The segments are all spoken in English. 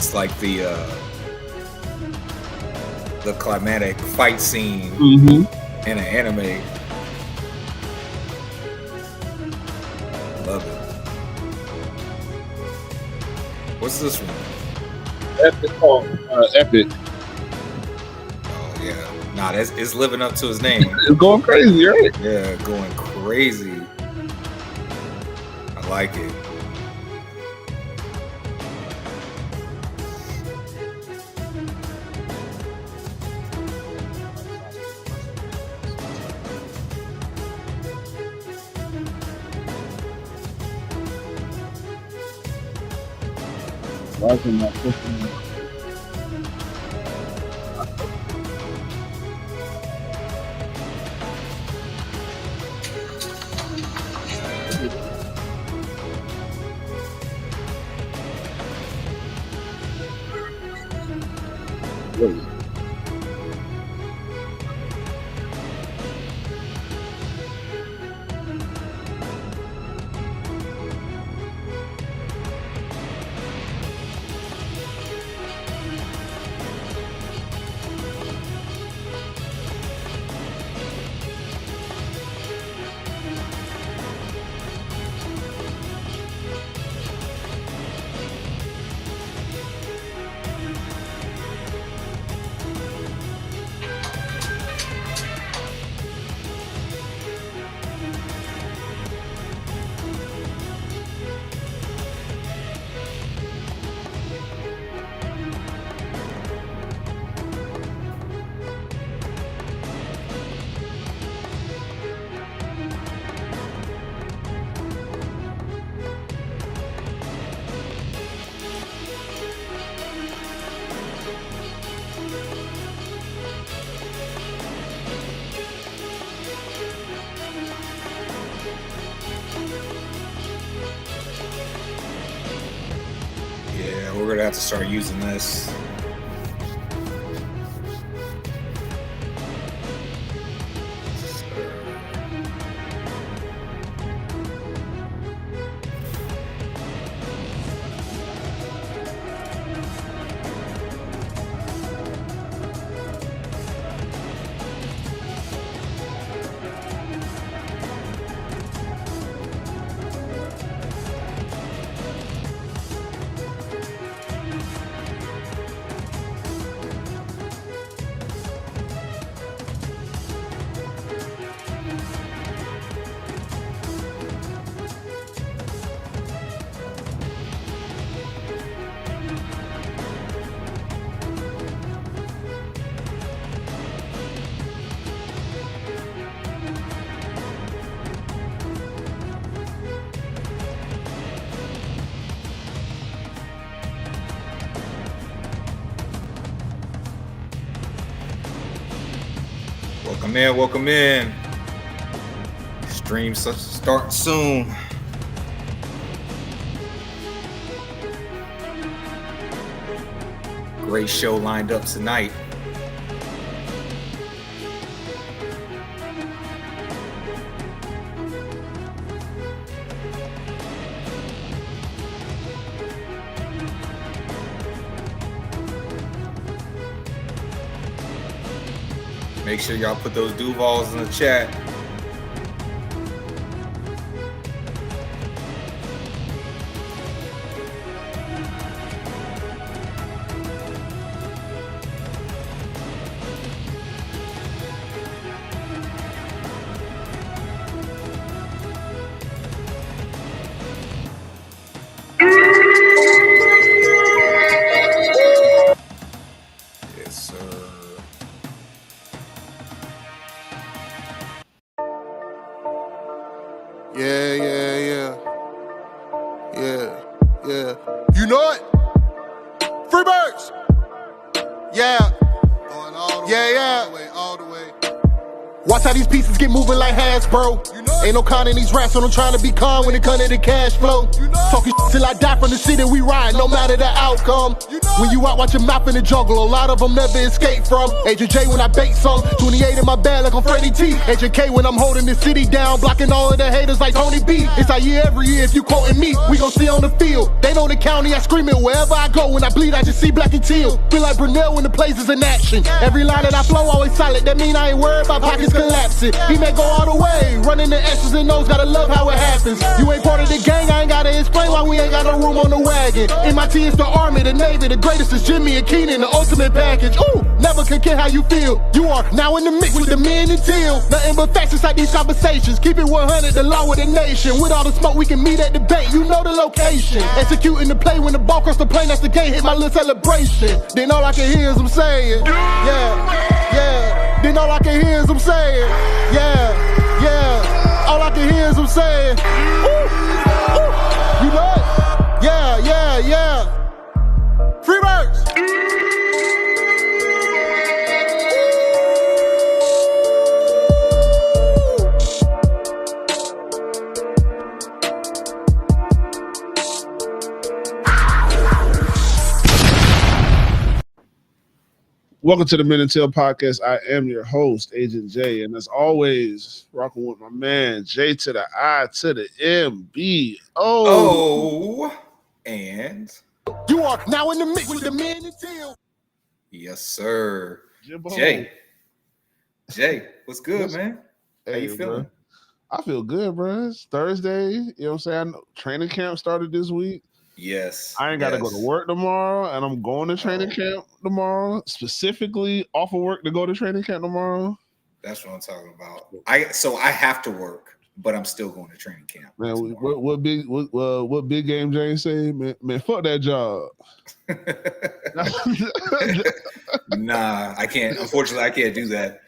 It's like the climatic fight scene in an anime. Love it. What's this one? It's called Epic. Oh yeah, nah, it's living up to his name. It's going crazy, right? Yeah, going crazy. I like it. Why is it not pushing me? Wait. We're gonna have to start using this. Welcome in. Stream start soon. Great show lined up tonight. Make sure y'all put those Duvals in the chat. Moving like Hasbro. Ain't no con in these raps, so I'm trying to be calm when it comes to the cash flow. Talking shit till I die from the city we ride, no matter the hour. outcome. When you out, watch your mouth in the jungle. A lot of them never escape from. Agent J when I bait some. 28 in my bag like I'm Freddie T. Agent K when I'm holding the city down, blocking all of the haters like Tony B. It's our year every year. If you quoting me, we gon' see on the field. They know the county, I scream it wherever I go. When I bleed, I just see black and teal. Feel like Brunel when the place is in action. Every line that I flow always solid. That mean I ain't worried about pockets collapsing. He may go all the way, running the X's and O's. Gotta love how it happens. You ain't part of the gang, I ain't gotta explain why we ain't got no room on the wagon. MIT is the Army, the Navy, the greatest is Jimmy and Keenan, the ultimate package. Ooh, never can care how you feel. You are now in the mix with the men and teal. Nothing but facts inside these conversations. Keep it 100, the law of the nation. With all the smoke, we can meet at the bank. You know the location. Executing the play when the ball cross the plane. That's the game. Hit my little celebration. Then all I can hear is them saying, yeah. Then all I can hear is them saying, yeah. All I can hear is them saying, ooh. You know it. Yeah. Free birds. Welcome to the Men and Tail podcast. I am your host, Agent J, and as always, rocking with my man, J to the I to the M-B-O. And You are now in the mix with the Men and Teal. yes, sir. Jimbo. Jay, what's good, man? How you feeling? Bro. I feel good, bro. It's Thursday. You know what I'm saying? Training camp started this week. Yes. I ain't got to go to work tomorrow, and I'm going to training camp tomorrow, specifically off of work to go to training camp tomorrow. That's what I'm talking about. So I have to work, but I'm still going to training camp. Man, what big game James say? Man, fuck that job. Nah, I can't. Unfortunately, I can't do that.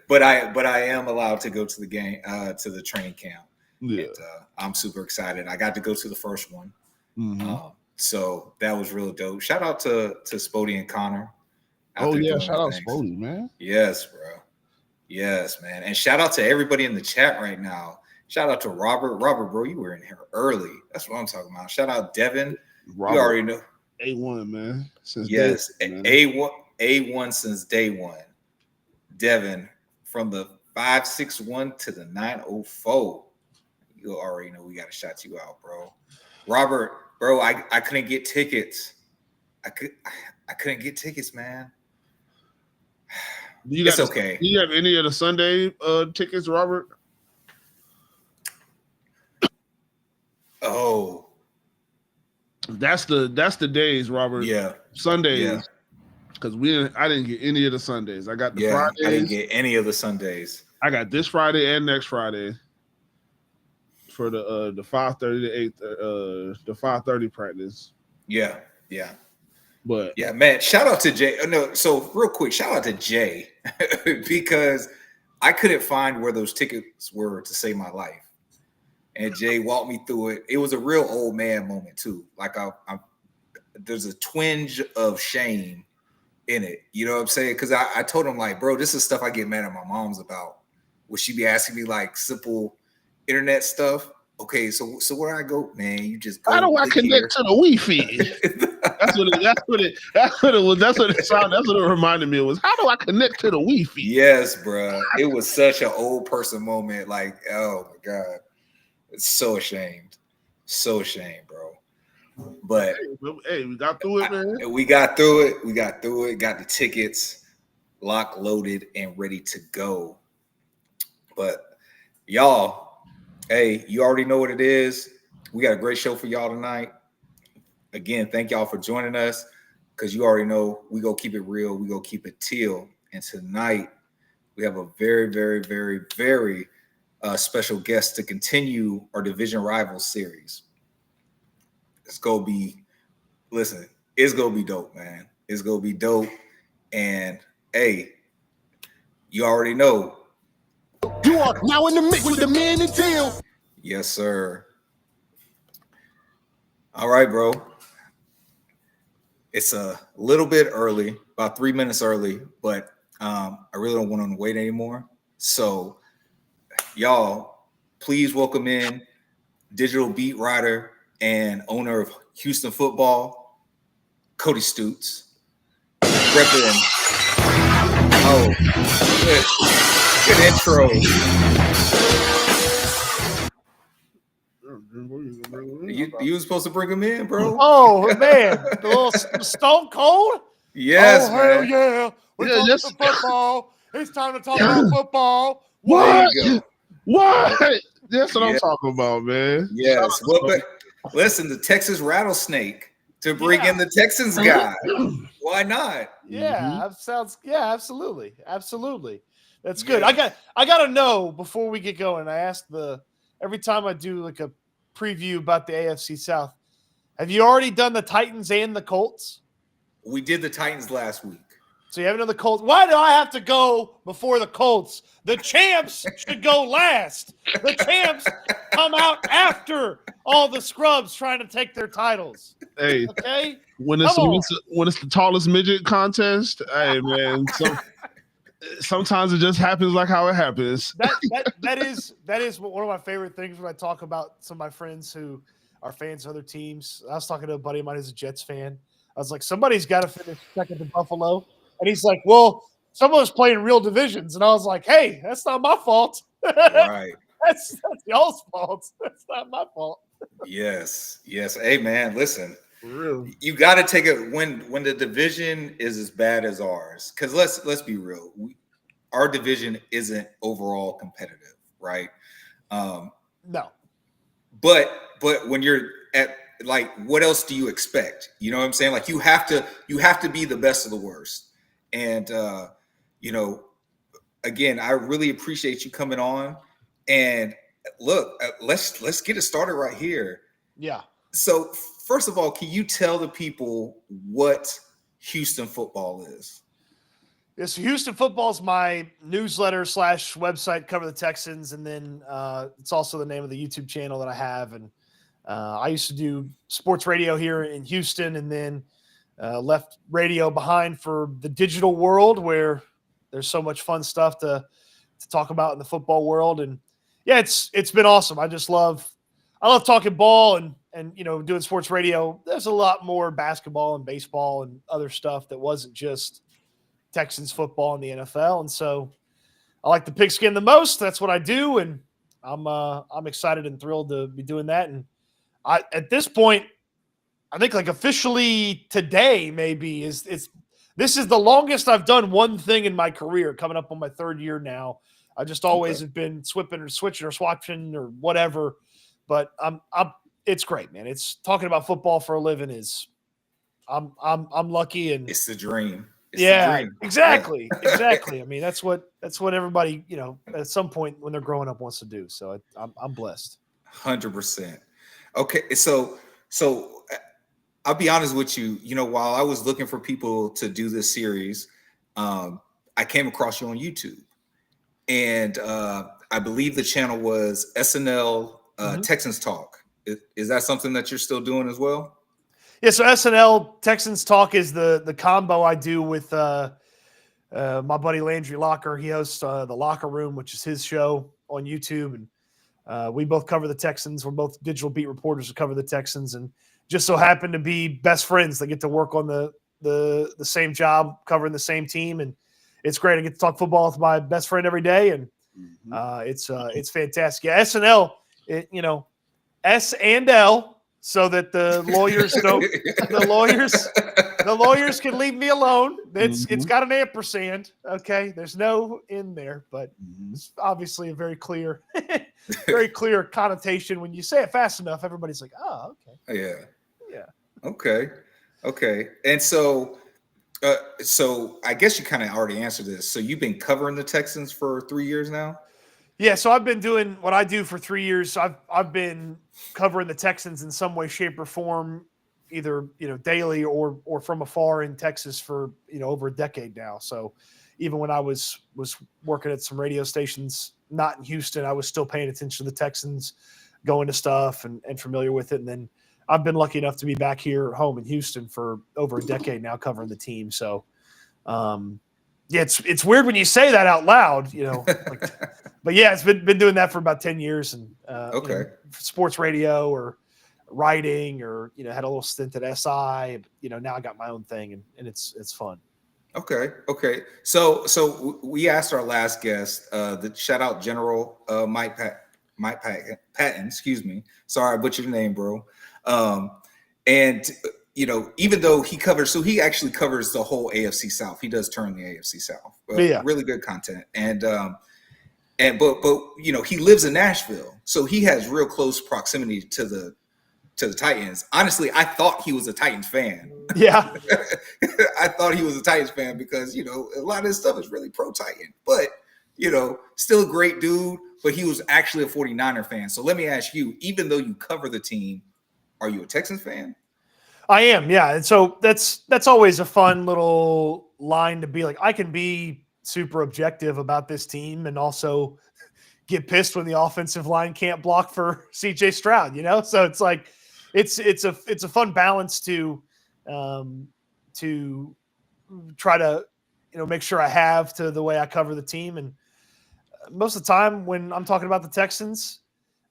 But I am allowed to go to the game, to the training camp. Yeah. And, I'm super excited. I got to go to the first one. Mm-hmm. So that was real dope. Shout out to Spody and Connor. Oh yeah, shout out Spody, man. Yes, bro. Yes, man. And shout out to everybody in the chat right now. Shout out to Robert. Robert, bro, you were in here early. That's what I'm talking about. Shout out Devin. Robert, you already know. A1, man. Since yes, day one, man. A1 since day one. Devin, from the 561 to the 904. You already know we got to shout you out, bro. Robert, bro, I couldn't get tickets. I couldn't get tickets, man. It's okay. Do you have any of the Sunday tickets, Robert? Oh, that's the days, Robert. Yeah, Sundays. Yeah. Because I didn't get any of the Sundays. I got the Fridays. I didn't get any of the Sundays. I got this Friday and next Friday for the 5:30 to 8 the 5:30 practice. Yeah. But yeah, man, shout out to Jay. No, so real quick, shout out to Jay because I couldn't find where those tickets were to save my life. And Jay walked me through it. It was a real old man moment too. Like there's a twinge of shame in it. You know what I'm saying? Because I told him, like, bro, this is stuff I get mad at my mom's about. Would she be asking me like simple internet stuff? Okay, so where I go, man, you just go. How do I connect to the Wi-Fi? That's what it reminded me of. Was how do I connect to the Wi-Fi? Yes, bro. It was such an old person moment. Like, oh my God. It's so ashamed. So ashamed, bro. But hey, we got through it, man. We got through it. Got the tickets locked, loaded, and ready to go. But y'all, hey, you already know what it is. We got a great show for y'all tonight. Again, thank y'all for joining us because you already know we go keep it real. We go keep it teal. And tonight we have a very, very, very, very special guest to continue our Division Rivals series. It's going to be dope, man. It's going to be dope. And hey, you already know. You are now in the mix with the Men and Teal. Yes, sir. All right, bro. It's a little bit early, about 3 minutes early, but I really don't want to wait anymore. So, y'all, please welcome in digital beat writer and owner of Houston Football, Cody Stoots. Repping. Oh, good intro. You were supposed to bring him in, bro. Oh man, the little Stone Cold. Yes, oh, hell man. yeah. We're Yeah, talking just- about football. It's time to talk about football. What? There you go. What? That's what Yeah. I'm talking about, man. Yes. Well, but listen, the Texas Rattlesnake to bring in the Texans guy. Why not? Yeah, sounds. Yeah, absolutely. That's good. Yes. I got to know before we get going. I ask every time I do like a preview about the AFC South. Have you already done the Titans and the Colts? We did the Titans last week. So you haven't done the Colts. Why do I have to go before the Colts? The champs should go last. The champs come out after all the scrubs trying to take their titles. Hey, Okay? when it's the tallest midget contest, hey man, sometimes it just happens like how it happens. That is one of my favorite things when I talk about some of my friends who are fans of other teams. I was talking to a buddy of mine who's a Jets fan. I was like, somebody's got to finish second to Buffalo. And he's like, well, someone's playing real divisions. And I was like, hey, that's not my fault. Right. that's y'all's fault. That's not my fault. Yes. Hey, man, listen. For real. You got to take it when the division is as bad as ours. Because let's be real. Our division isn't overall competitive, right? No. But when you're at like, what else do you expect? You know what I'm saying? Like you have to be the best of the worst. And again, I really appreciate you coming on. And look, let's get it started right here. Yeah. So first of all, can you tell the people what Houston Football is? Yes, Houston Football is my newsletter / website, cover the Texans, and then it's also the name of the YouTube channel that I have. And I used to do sports radio here in Houston, and then left radio behind for the digital world, where there's so much fun stuff to talk about in the football world. And yeah, it's been awesome. I love talking ball and doing sports radio. There's a lot more basketball and baseball and other stuff that wasn't just Texans football in the NFL. And so I like the pigskin the most. That's what I do. And I'm excited and thrilled to be doing that. And at this point, I think like officially today maybe this is the longest I've done one thing in my career, coming up on my third year now. I just always have been switching or swatching or whatever, but it's great, man. It's talking about football for a living I'm lucky, and It's the dream. It's yeah, the dream. exactly. I mean, that's what everybody, at some point when they're growing up wants to do. So I'm blessed. 100%. Okay, so I'll be honest with you. While I was looking for people to do this series, I came across you on YouTube, and I believe the channel was SNL Texans Talk. Is that something that you're still doing as well? Yeah, so SNL Texans Talk is the combo I do with my buddy Landry Locker. He hosts the Locker Room, which is his show on YouTube, and we both cover the Texans. We're both digital beat reporters who cover the Texans, and just so happen to be best friends that get to work on the same job, covering the same team, and it's great. I get to talk football with my best friend every day, and it's fantastic. Yeah, SNL, S and L. So that the lawyers don't, the lawyers can leave me alone. It's got an ampersand. Okay, there's no in there, but it's obviously a very clear connotation. When you say it fast enough, everybody's like, "Oh, okay." Yeah. Okay. And so I guess you kind of already answered this. So you've been covering the Texans for 3 years now? Yeah, so I've been doing what I do for 3 years. I've been covering the Texans in some way, shape, or form, either daily or from afar in Texas for over a decade now. So even when I was working at some radio stations not in Houston, I was still paying attention to the Texans, going to stuff and familiar with it. And then I've been lucky enough to be back here home in Houston for over a decade now, covering the team. So yeah, it's weird when you say that out loud, but yeah, it's been doing that for about 10 years, and sports radio or writing or, had a little stint at SI. Now I got my own thing and it's fun. Okay. So we asked our last guest, the shout out General Mike Patton, excuse me. Sorry, I butchered your name, bro. And even though he actually covers the whole AFC South. He does turn the AFC South. Really good content. But he lives in Nashville, so he has real close proximity to the Titans. Honestly, I thought he was a Titans fan. Yeah. I thought he was a Titans fan because, a lot of his stuff is really pro-Titan. But, still a great dude, but he was actually a 49er fan. So let me ask you, even though you cover the team, are you a Texans fan? I am, yeah. And so that's always a fun little line to be like, I can be super objective about this team and also get pissed when the offensive line can't block for CJ Stroud, So it's like it's a fun balance to try to make sure I have to the way I cover the team. And most of the time when I'm talking about the Texans,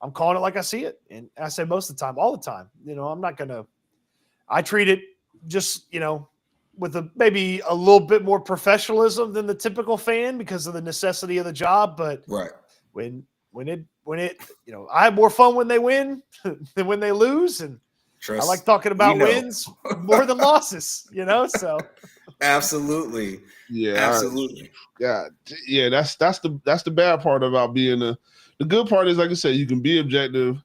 I'm calling it like I see it. And I say most of the time, all the time. I'm not gonna I treat it just, with maybe a little bit more professionalism than the typical fan because of the necessity of the job. But right. When it I have more fun when they win than when they lose. And I like talking about wins more than losses, so. Absolutely. Yeah. Absolutely. Yeah. That's the bad part about being the good part is, like I said, you can be objective.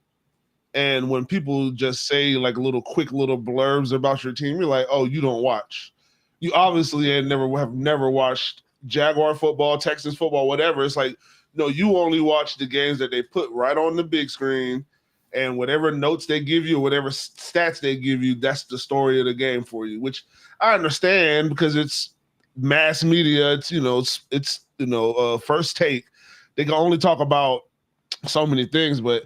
And when people just say like quick little blurbs about your team, you're like, oh, you don't watch. You obviously have never watched Jaguar football, Texans football, whatever. It's like, no, you only watch the games that they put right on the big screen, and whatever notes they give you, whatever stats they give you, that's the story of the game for you, which I understand because it's mass media. It's first take. They can only talk about so many things, but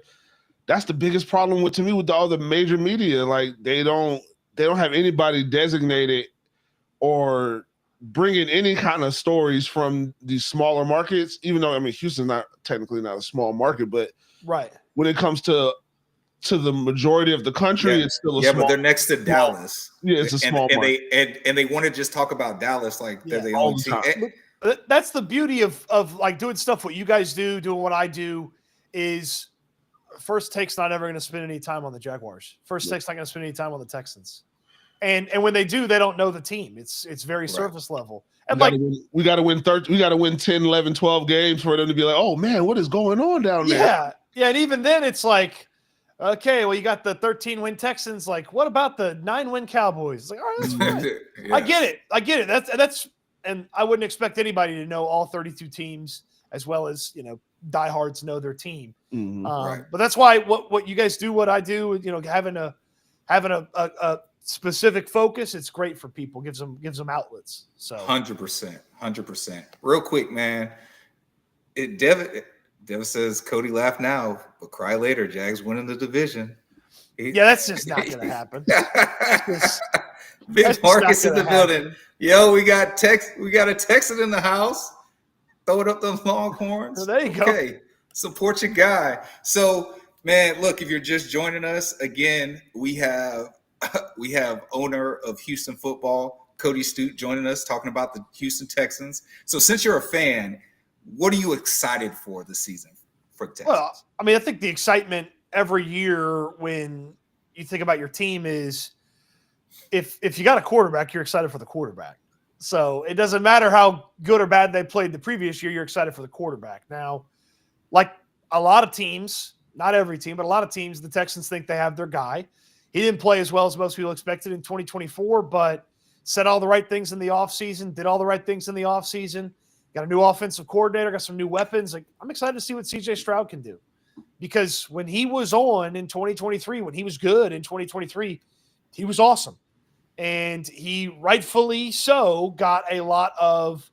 that's the biggest problem with all the major media. Like they don't have anybody designated or bringing any kind of stories from these smaller markets, even though, Houston's technically not a small market, but right when it comes to the majority of the country, it's still a small. Yeah, but they're next to Dallas. Yeah, it's a small market. And they want to just talk about Dallas like they're the only team. That's the beauty of like doing stuff what you guys do, doing what I do is First Take's not ever going to spend any time on the Jaguars. First Take's not going to spend any time on the Texans. And when they do, they don't know the team. It's very surface level. And we got to win 10, 11, 12 games for them to be like, oh man, what is going on down there? Yeah. And even then it's like, okay, well, you got the 13-win Texans. Like, what about the 9-win Cowboys? It's like, all right, that's fine. Yes. I get it. That's and I wouldn't expect anybody to know all 32 teams as well as, diehards know their team. Mm-hmm. But that's why what you guys do, what I do, having a specific focus, it's great for people, gives them outlets. So 100%. Real quick, man. Dev says Cody laugh now, but cry later. Jags winning the division. That's just not going to happen. Big Marcus in the building. Yo, we got a Texan in the house. Throwing up those Longhorns. Well, there you go. Okay, support your guy. So, man, look, if you're just joining us again, we have owner of Houston football, Cody Stoots, joining us talking about the Houston Texans. So, since you're a fan, what are you excited for this season for the Texans? Well, I think the excitement every year when you think about your team is if you got a quarterback, you're excited for the quarterback. So it doesn't matter how good or bad they played the previous year, you're excited for the quarterback. Now, like a lot of teams, not every team, but a lot of teams, the Texans think they have their guy. He didn't play as well as most people expected in 2024, but said all the right things in the offseason, did all the right things in the offseason, got a new offensive coordinator, got some new weapons. Like, I'm excited to see what CJ Stroud can do. Because when he was on in 2023, when he was good in 2023, he was awesome. And he rightfully so got a lot of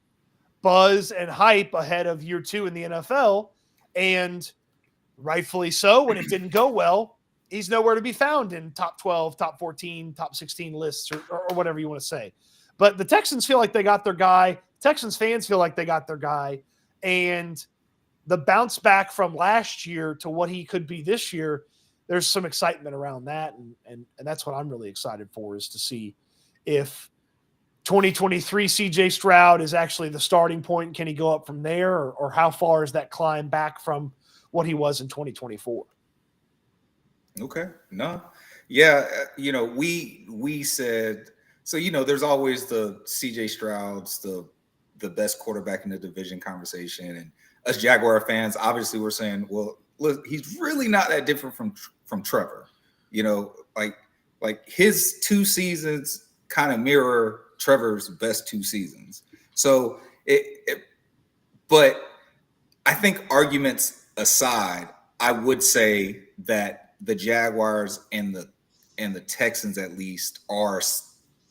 buzz and hype ahead of year 2 in the NFL. And rightfully so, when it didn't go well, he's nowhere to be found in top 12, top 14, top 16 lists or whatever you want to say. But the Texans feel like they got their guy. Texans fans feel like they got their guy. And the bounce back from last year to what he could be this year, there's some excitement around that. And that's what I'm really excited for, is to see if 2023 CJ Stroud is actually the starting point. Can he go up from there, or how far is that climb back from what he was in 2024? Okay. No. Yeah. We said, so, there's always the CJ Stroud's the best quarterback in the division conversation. And us Jaguar fans, obviously we're saying, well, look, he's really not that different from Trevor, like his 2 seasons kind of mirror Trevor's best 2 seasons. So but I think, arguments aside, I would say that the Jaguars and the Texans, at least, are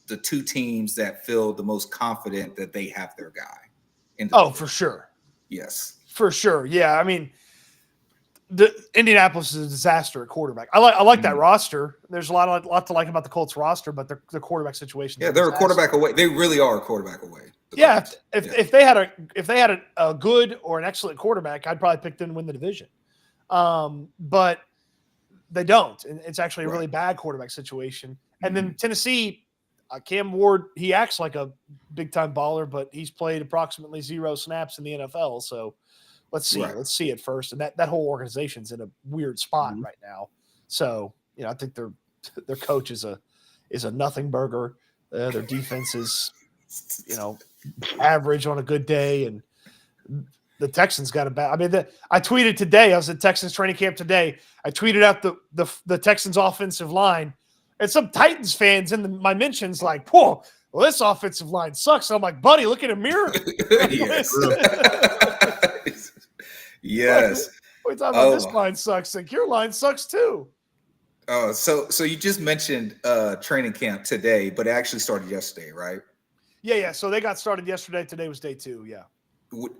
the 2 teams that feel the most confident that they have their guy. For sure. Yes. For sure. Yeah. I mean, the Indianapolis is a disaster at quarterback. I like that roster. There's a lot to like about the Colts roster, but the quarterback situation. Yeah, they're a quarterback away. They really are a quarterback away. Yeah, if they had a good or an excellent quarterback, I'd probably pick them to win the division. But they don't, and it's actually a really bad quarterback situation. And then Tennessee, Cam Ward, he acts like a big time baller, but he's played approximately 0 snaps in the NFL. So let's see. Let's see it first. And that whole organization's in a weird spot right now. So, I think their coach is a nothing burger. Their defense is, average on a good day. And the Texans got a bad. I mean, I tweeted today. I was at Texans Training Camp today. I tweeted out the Texans offensive line, and some Titans fans in my mentions like, "Whoa, well, this offensive line sucks." And I'm like, "Buddy, look in a mirror." Yes. Yes. We're talking about this line sucks. Like, your line sucks too. Oh, so you just mentioned training camp today, but it actually started yesterday, right? Yeah. So they got started yesterday. Today was day 2. Yeah.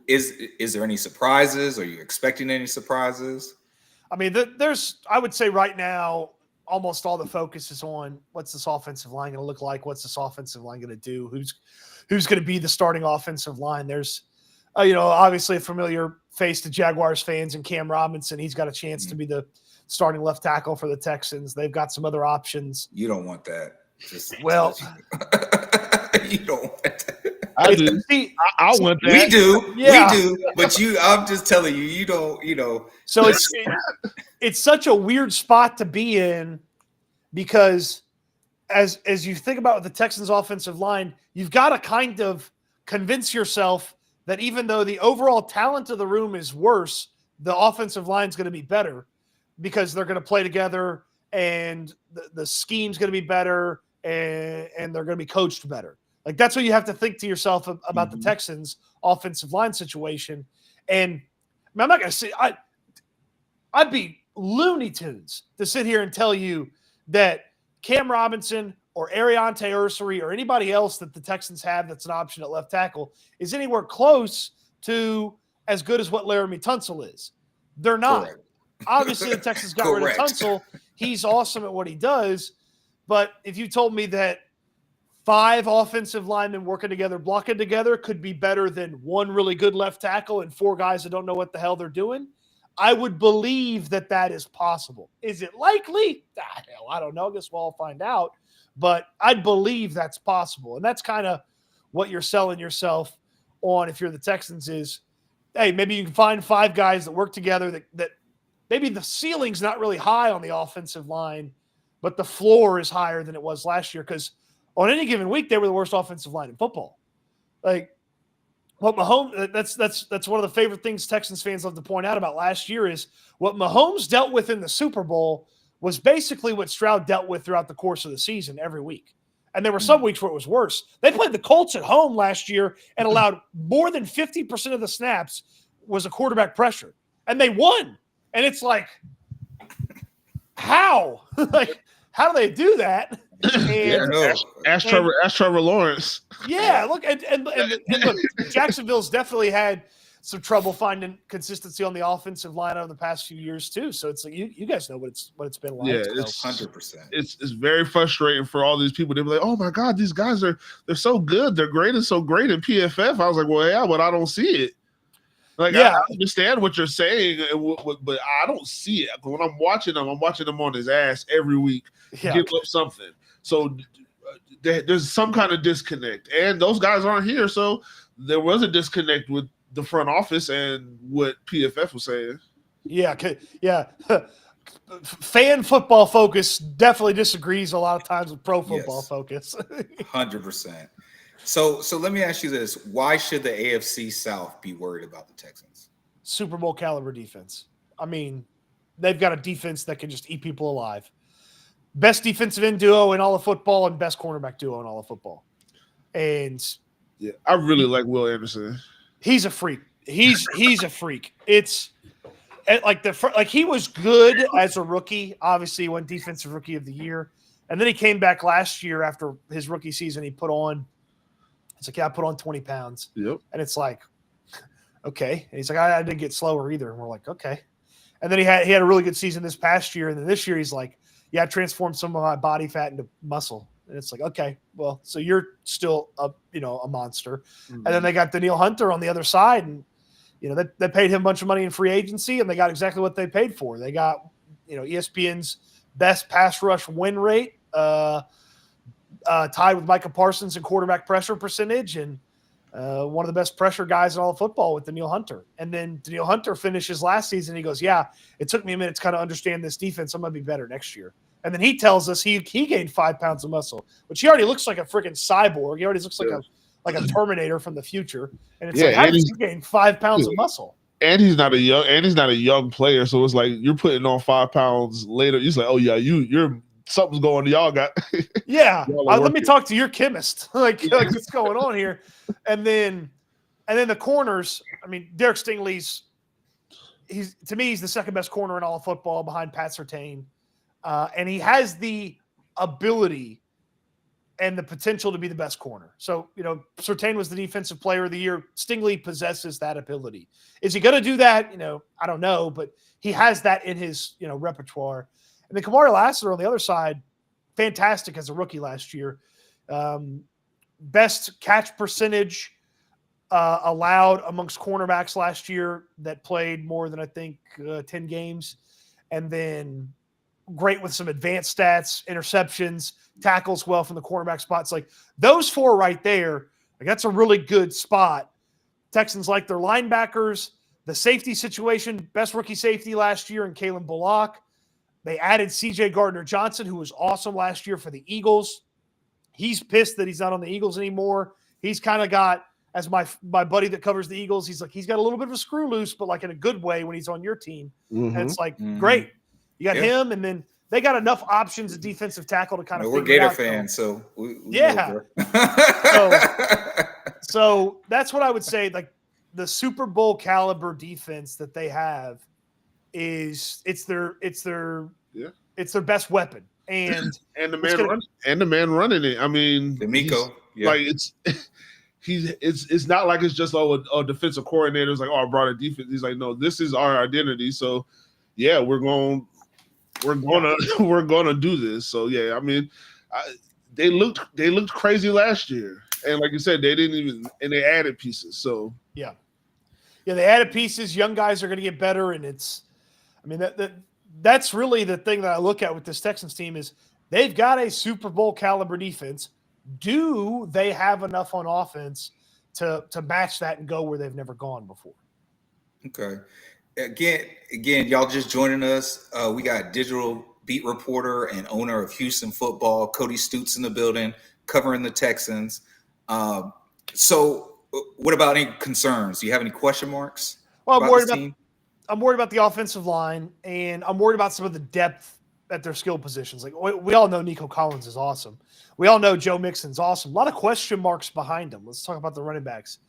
Is there any surprises? Are you expecting any surprises? I mean, I would say right now, almost all the focus is on what's this offensive line going to look like? What's this offensive line going to do? Who's going to be the starting offensive line? There's, obviously a familiar face to Jaguars fans and Cam Robinson. He's got a chance to be the starting left tackle for the Texans. They've got some other options. You don't want that. You don't want that. I do. I want that. We do. Yeah. We do. But I'm just telling you, you don't, So it's such a weird spot to be in, because as you think about the Texans offensive line, you've got to kind of convince yourself that even though the overall talent of the room is worse, the offensive line is going to be better, because they're going to play together and the scheme's going to be better and they're going to be coached better. Like, that's what you have to think to yourself about the Texans offensive line situation. And I'm not going to say I'd be Looney Tunes to sit here and tell you that Cam Robinson or Ariante Ursary or anybody else that the Texans have that's an option at left tackle is anywhere close to as good as what Laramie Tunsil is. They're not. Correct. Obviously, the Texans got rid of Tunsil. He's awesome at what he does. But if you told me that 5 offensive linemen working together, blocking together, could be better than 1 really good left tackle and 4 guys that don't know what the hell they're doing, I would believe that is possible. Is it likely? Hell, I don't know. I guess we'll all find out. But I'd believe that's possible. And that's kind of what you're selling yourself on if you're the Texans is, hey, maybe you can find 5 guys that work together that maybe the ceiling's not really high on the offensive line, but the floor is higher than it was last year, because on any given week, they were the worst offensive line in football. Like, what Mahomes, that's one of the favorite things Texans fans love to point out about last year is what Mahomes dealt with in the Super Bowl was basically what Stroud dealt with throughout the course of the season every week. And there were some weeks where it was worse. They played the Colts at home last year and allowed more than 50% of the snaps was a quarterback pressure. And they won. And it's like, how? Like, how do they do that? And, ask Trevor Lawrence. Yeah, look, and look, Jacksonville's definitely had some trouble finding consistency on the offensive line over the past few years too. So it's like you guys know what it's been like. Yeah, it's 100%. It's very frustrating for all these people. They're like, oh my God, these guys they're so good. They're great and so great in PFF. I was like, well, yeah, but I don't see it. Like, Yeah. I understand what you're saying, but I don't see it. When I'm watching him on his ass every week, give up something. So there's some kind of disconnect. And those guys aren't here, so there was a disconnect with the front office and what PFF was saying. Yeah, Fan Football Focus definitely disagrees a lot of times with Pro Football Focus. 100%. So let me ask you this. Why should the AFC South be worried about the Texans? Super Bowl caliber defense. I mean, they've got a defense that can just eat people alive. Best defensive end duo in all of football and best cornerback duo in all of football. And yeah, I really like Will Anderson. He's a freak. He's a freak. It's like he was good as a rookie. Obviously, he won Defensive Rookie of the Year, and then he came back last year after his rookie season. He put on. It's like, I put on 20 pounds. Yep. And it's like, okay. And he's like, I didn't get slower either. And we're like, okay. And then he had a really good season this past year. And then this year he's like, yeah, I transformed some of my body fat into muscle. And it's like, okay, well, so you're still a monster. Mm-hmm. And then they got Danielle Hunter on the other side, and they paid him a bunch of money in free agency, and they got exactly what they paid for. They got ESPN's best pass rush win rate, tied with Micah Parsons in quarterback pressure percentage, and one of the best pressure guys in all of football with Danielle Hunter. And then Danielle Hunter finishes last season. He goes, yeah, it took me a minute to kind of understand this defense. I'm going to be better next year. And then he tells us he gained 5 pounds of muscle, which he already looks like a freaking cyborg. He already looks like a Terminator from the future. And it's how did you gain 5 pounds of muscle? And he's not a young player. So it's like you're putting on 5 pounds later. He's like, oh yeah, you're something's going on. Y'all got let me talk to your chemist. like what's going on here? And then the corners. I mean, Derek Stingley's he's the second best corner in all of football behind Pat Surtain. And he has the ability and the potential to be the best corner. So, Surtain was the defensive player of the year. Stingley possesses that ability. Is he going to do that? I don't know, but he has that in his, repertoire. And then Kamari Lassiter on the other side, fantastic as a rookie last year. Best catch percentage allowed amongst cornerbacks last year that played more than, I think, 10 games. And then great with some advanced stats, interceptions, tackles well from the cornerback spots. Like those four right there, like that's a really good spot. Texans like their linebackers, the safety situation, best rookie safety last year in Kalen Bullock. They added CJ Gardner-Johnson, who was awesome last year for the Eagles. He's pissed that he's not on the Eagles anymore. He's kind of got, as my buddy that covers the Eagles, he's like, he's got a little bit of a screw loose, but like in a good way when he's on your team. Mm-hmm. And it's like, great. You got him, and then they got enough options at defensive tackle to kind of. We're Gator fans, so we so that's what I would say. Like the Super Bowl caliber defense that they have is it's their best weapon, and the man running it. I mean, D'Amico, like it's not like it's just a defensive coordinator is like, oh, I brought a defense. He's like, no, this is our identity. So yeah, we're gonna do this. So yeah, I mean, they looked crazy last year, and like you said, they added pieces. So yeah, they added pieces. Young guys are going to get better, and that's really the thing that I look at with this Texans team is they've got a Super Bowl caliber defense. Do they have enough on offense to match that and go where they've never gone before? Okay. Again, y'all just joining us. We got digital beat reporter and owner of Houston Football, Cody Stoots in the building, covering the Texans. So what about any concerns? Do you have any question marks? Well, I'm worried about the offensive line, and I'm worried about some of the depth at their skill positions. Like we all know Nico Collins is awesome. We all know Joe Mixon's awesome. A lot of question marks behind him. Let's talk about the running backs.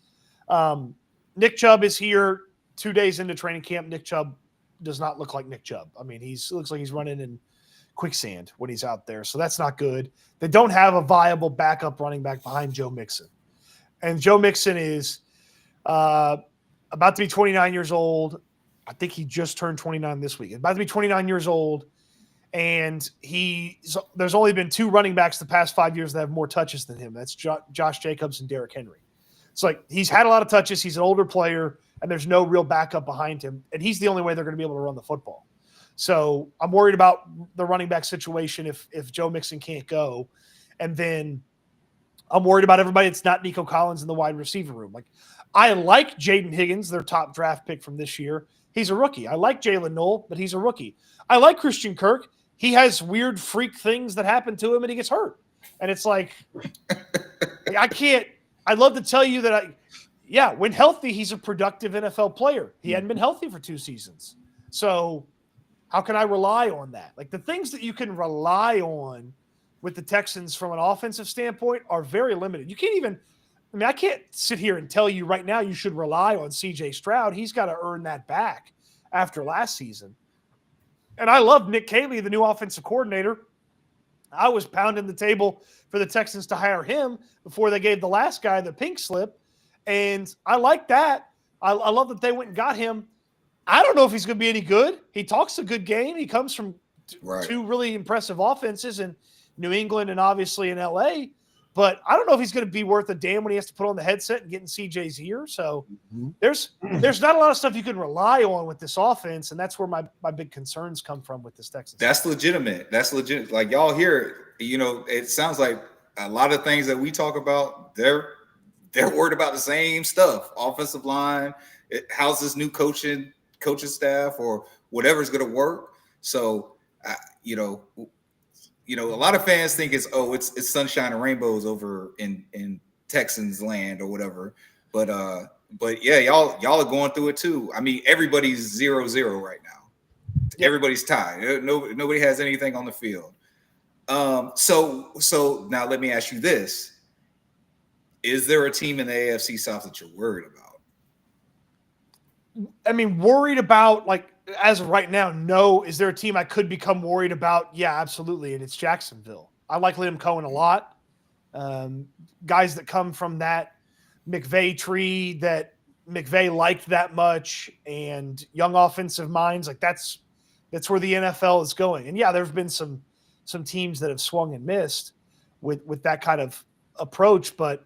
Nick Chubb is here 2 days into training camp. Nick Chubb does not look like Nick Chubb. I mean, looks like he's running in quicksand when he's out there. So that's not good. They don't have a viable backup running back behind Joe Mixon. And Joe Mixon is about to be 29 years old. I think he just turned 29 this week. About to be 29 years old. And there's only been 2 running backs the past 5 years that have more touches than him. That's Josh Jacobs and Derrick Henry. It's like he's had a lot of touches. He's an older player. and there's no real backup behind him, and he's the only way they're going to be able to run the football. So I'm worried about the running back situation if Joe Mixon can't go, and then I'm worried about everybody that's not Nico Collins in the wide receiver room. Like, I like Jaden Higgins, their top draft pick from this year. He's a rookie. I like Jalen Noel, but he's a rookie. I like Christian Kirk. He has weird freak things that happen to him and he gets hurt. And it's like, I'd love to tell you that when healthy, he's a productive NFL player. He hadn't been healthy for 2 seasons. So how can I rely on that? Like, the things that you can rely on with the Texans from an offensive standpoint are very limited. You can't even, I can't sit here and tell you right now you should rely on CJ Stroud. He's got to earn that back after last season. And I love Nick Caley, the new offensive coordinator. I was pounding the table for the Texans to hire him before they gave the last guy the pink slip. And I like that. I love that they went and got him. I don't know if he's going to be any good. He talks a good game. He comes from 2 really impressive offenses in New England and obviously in LA. But I don't know if he's going to be worth a damn when he has to put on the headset and get in CJ's ear. So there's not a lot of stuff you can rely on with this offense, and that's where my big concerns come from with this Texans. That's legitimate. That's legit. Like, y'all hear, it sounds like a lot of things that we talk about, they're worried about the same stuff. Offensive line, how's this new coaching staff or whatever's going to work. So, a lot of fans think it's sunshine and rainbows over in Texans land or whatever. But yeah, y'all are going through it too. I mean, everybody's 0-0 right now. Yep. Everybody's tied. Nobody has anything on the field. So now let me ask you this. Is there a team in the AFC South that you're worried about? I mean, worried about, like, as of right now, no. Is there a team I could become worried about? Yeah, absolutely. And it's Jacksonville. I like Liam Cohen a lot. Guys that come from that McVay tree that McVay liked that much, and young offensive minds, like that's where the NFL is going. And yeah, there's been some teams that have swung and missed with that kind of approach, but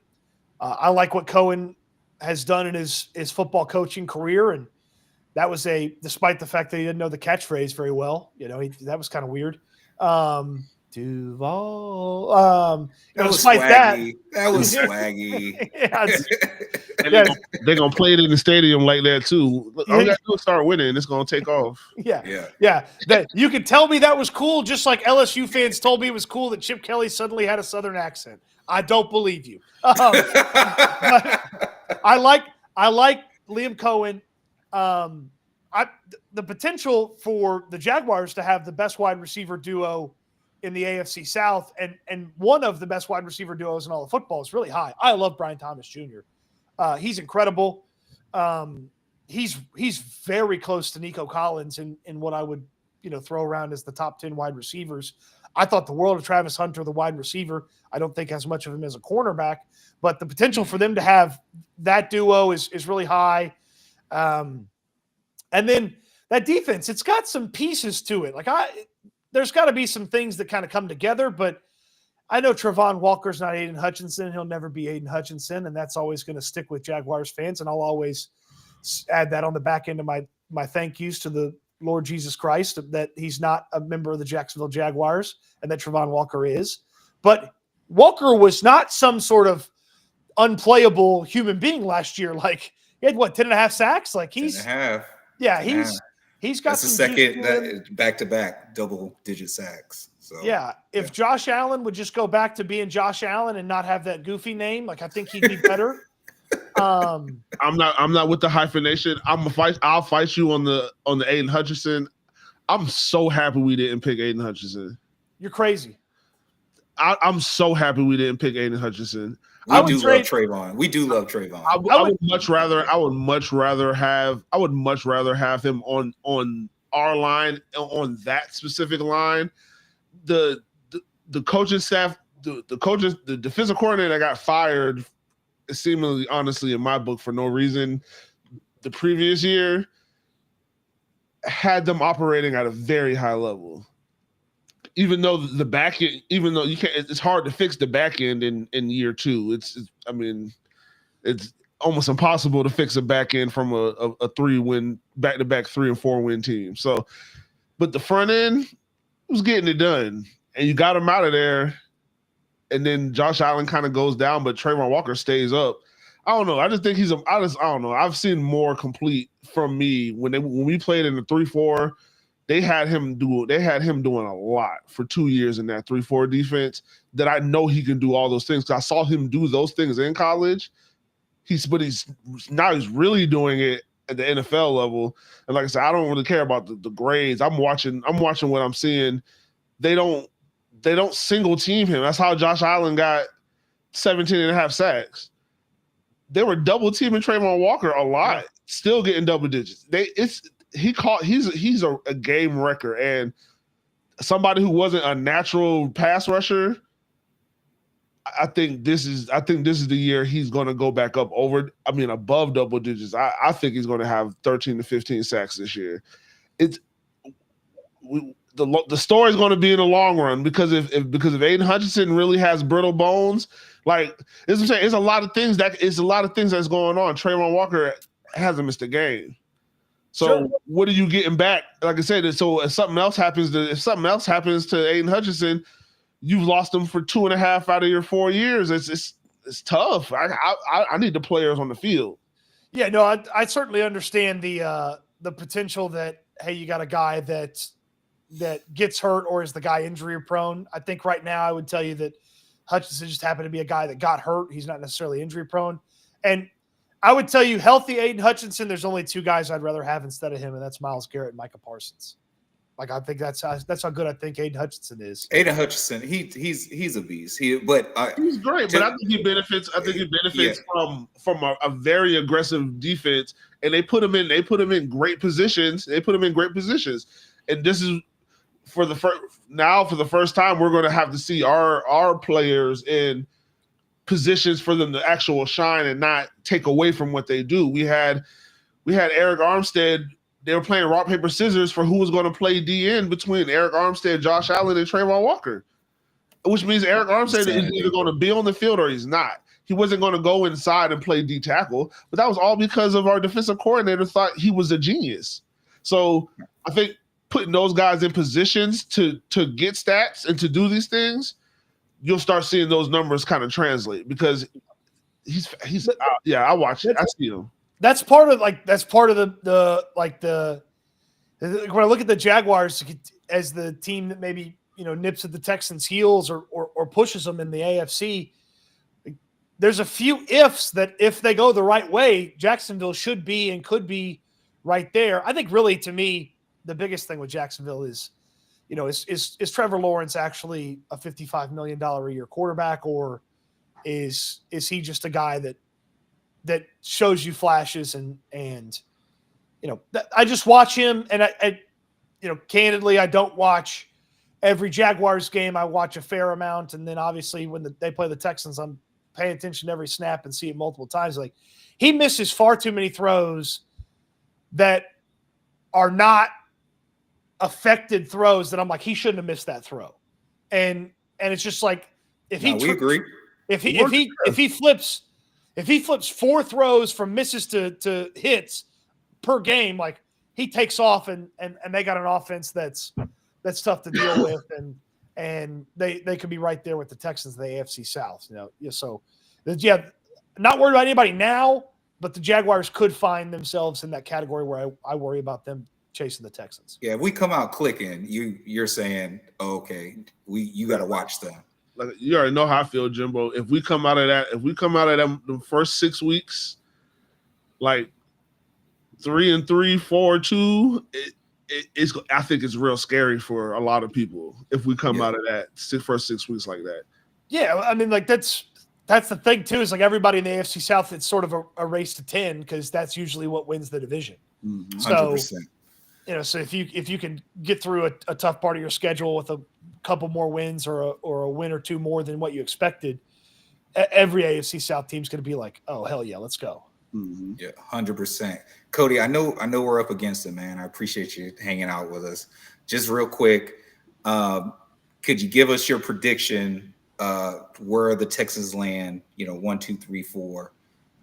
I like what Cohen has done in his football coaching career, and that was despite the fact that he didn't know the catchphrase very well. That was kind of weird. Duval. That was swaggy. That was swaggy. They're gonna play it in the stadium like that too. All you gotta do is start winning. It's gonna take off. Yeah. That you could tell me that was cool, just like LSU fans told me it was cool that Chip Kelly suddenly had a Southern accent. I don't believe you. I like Liam Cohen. The potential for the Jaguars to have the best wide receiver duo in the AFC South and one of the best wide receiver duos in all of football is really high. I love Brian Thomas Jr. He's incredible. He's very close to Nico Collins in what I would throw around as the top 10 wide receivers. I thought the world of Travis Hunter, the wide receiver. I don't think as much of him as a cornerback, but the potential for them to have that duo is really high. And then that defense, it's got some pieces to it. Like there's got to be some things that kind of come together, but I know Trevon Walker's not Aiden Hutchinson. He'll never be Aiden Hutchinson, and that's always going to stick with Jaguars fans. And I'll always add that on the back end of my thank yous to the Lord Jesus Christ, that he's not a member of the Jacksonville Jaguars and that Trevon Walker is. But Walker was not some sort of unplayable human being last year. Like, he had 10.5 sacks? Like, he's 10.5. Yeah, he's got that's some second back-to-back double-digit sacks. So yeah, if Josh Allen would just go back to being Josh Allen and not have that goofy name, like, I think he'd be better. I'm not with the hyphenation. I'll fight you on the Aiden Hutchinson. I'm so happy we didn't pick Aiden Hutchinson. You're crazy. I'm so happy we didn't pick Aiden Hutchinson. We do love Trayvon. I would much rather have him on our line, on that specific line. The coaching staff, the defensive coordinator that got fired, seemingly, honestly, in my book, for no reason, the previous year, had them operating at a very high level. Even though the back end, it's hard to fix the back end in year two. almost impossible to fix a back end from a 3-win back-to-back 3 and 4 win team. So, but the front end was getting it done, and you got him out of there. And then Josh Allen kind of goes down, but Trayvon Walker stays up. I don't know. I just think I don't know. I've seen more complete from me when we played in the 3-4. They had him doing a lot for 2 years in that 3-4 defense. That I know he can do all those things. Because I saw him do those things in college. He's really doing it at the NFL level. And like I said, I don't really care about the grades. I'm watching what I'm seeing. They don't single team him. That's how Josh Allen got 17.5 sacks. They were double teaming Trayvon Walker a lot, still getting double digits. He's a game wrecker, and somebody who wasn't a natural pass rusher. I think this is the year he's going to go back up above double digits. I think he's going to have 13 to 15 sacks this year. The story is going to be in the long run because if Aiden Hutchinson really has brittle bones, like as I'm saying, it's a lot of things that's going on. Trayvon Walker hasn't missed a game. So sure. What are you getting back? Like I said, so if something else happens to Aiden Hutchinson, you've lost him for 2.5 out of your 4 years. It's tough. I need the players on the field. Yeah, no, I certainly understand the potential that, hey, you got a guy that gets hurt or is the guy injury prone. I think right now I would tell you that Hutchinson just happened to be a guy that got hurt. He's not necessarily injury prone. And I would tell you, healthy Aiden Hutchinson, there's only 2 guys I'd rather have instead of him, and that's Myles Garrett and Micah Parsons. Like, I think that's how good I think Aiden Hutchinson is. Aiden Hutchinson, he's a beast. He's great, but I think he benefits. From a very aggressive defense, and they put him in great positions. And this is for the first time we're going to have to see our players in positions for them to actual shine and not take away from what they do. We had Eric Armstead. They were playing rock, paper, scissors for who was going to play DN between Eric Armstead, Josh Allen, and Trayvon Walker, which means Eric Armstead is either going to be on the field or he's not. He wasn't going to go inside and play D tackle, but that was all because of our defensive coordinator thought he was a genius. So I think putting those guys in positions to get stats and to do these things, you'll start seeing those numbers kind of translate because he's I watch it. I see him. That's part of the when I look at the Jaguars as the team that maybe, nips at the Texans' heels or pushes them in the AFC. There's a few ifs that if they go the right way, Jacksonville should be and could be right there. I think really to me, the biggest thing with Jacksonville is, is Trevor Lawrence actually a $55 million a year quarterback, or is he just a guy that shows you flashes and I just watch him and I candidly, I don't watch every Jaguars game. I watch a fair amount. And then obviously when they play the Texans, I'm paying attention to every snap and see it multiple times. Like, he misses far too many throws that are not affected throws that I'm like, he shouldn't have missed that throw. And it's just like, we agree. If he flips 4 throws from misses to hits per game, like, he takes off and they got an offense that's tough to deal with, and they could be right there with the Texans in the AFC South. So not worried about anybody now, but the Jaguars could find themselves in that category where I worry about them chasing the Texans. Yeah, if we come out clicking, you're saying, okay, you got to watch them. Like, you already know how I feel, Jimbo. If we come out of that, the first 6 weeks, like 3-3, 4-2, I think it's real scary for a lot of people if we come out of that first 6 weeks like that. Yeah, I mean, like that's the thing too. Is like everybody in the AFC South, it's sort of a race to 10 because that's usually what wins the division. 100%. So if you can get through a tough part of your schedule with a couple more wins or a win or two more than what you expected, every AFC South team's going to be like, oh, hell yeah, let's go. Mm-hmm. Yeah, 100%. Cody, I know we're up against it, man. I appreciate you hanging out with us. Just real quick, could you give us your prediction where the Texans land, 1, 2, 3, 4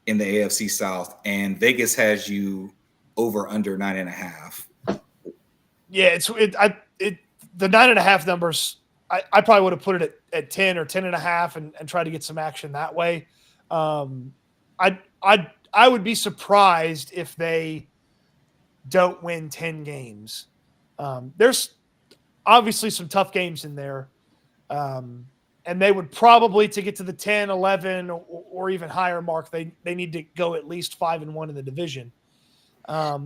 in the AFC South, and Vegas has you over under 9.5. Yeah, the 9.5 numbers. I probably would have put it at 10 or 10.5 and try to get some action that way. I would be surprised if they don't win 10 games. There's obviously some tough games in there. And they would probably, to get to the 10, 11, or even higher mark, they need to go at least 5-1 in the division,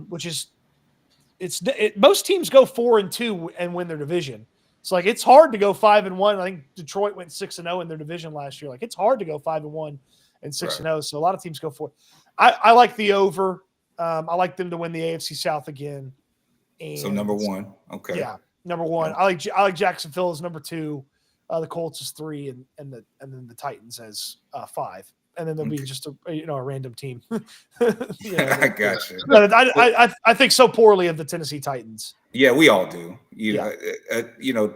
which is most teams go 4-2 and win their division. It's like it's hard to go 5-1. I think Detroit went 6-0 in their division last year. Like it's hard to go 5-1 and 6-0. Right. So a lot of teams go 4. I like the over. I like them to win the AFC South again. And so number 1, okay. Yeah, number 1. I like Jacksonville as number 2. The Colts is 3, and then the Titans as 5, and then there'll be just a random team. I got you. But I think so poorly of the Tennessee Titans. Yeah, we all do.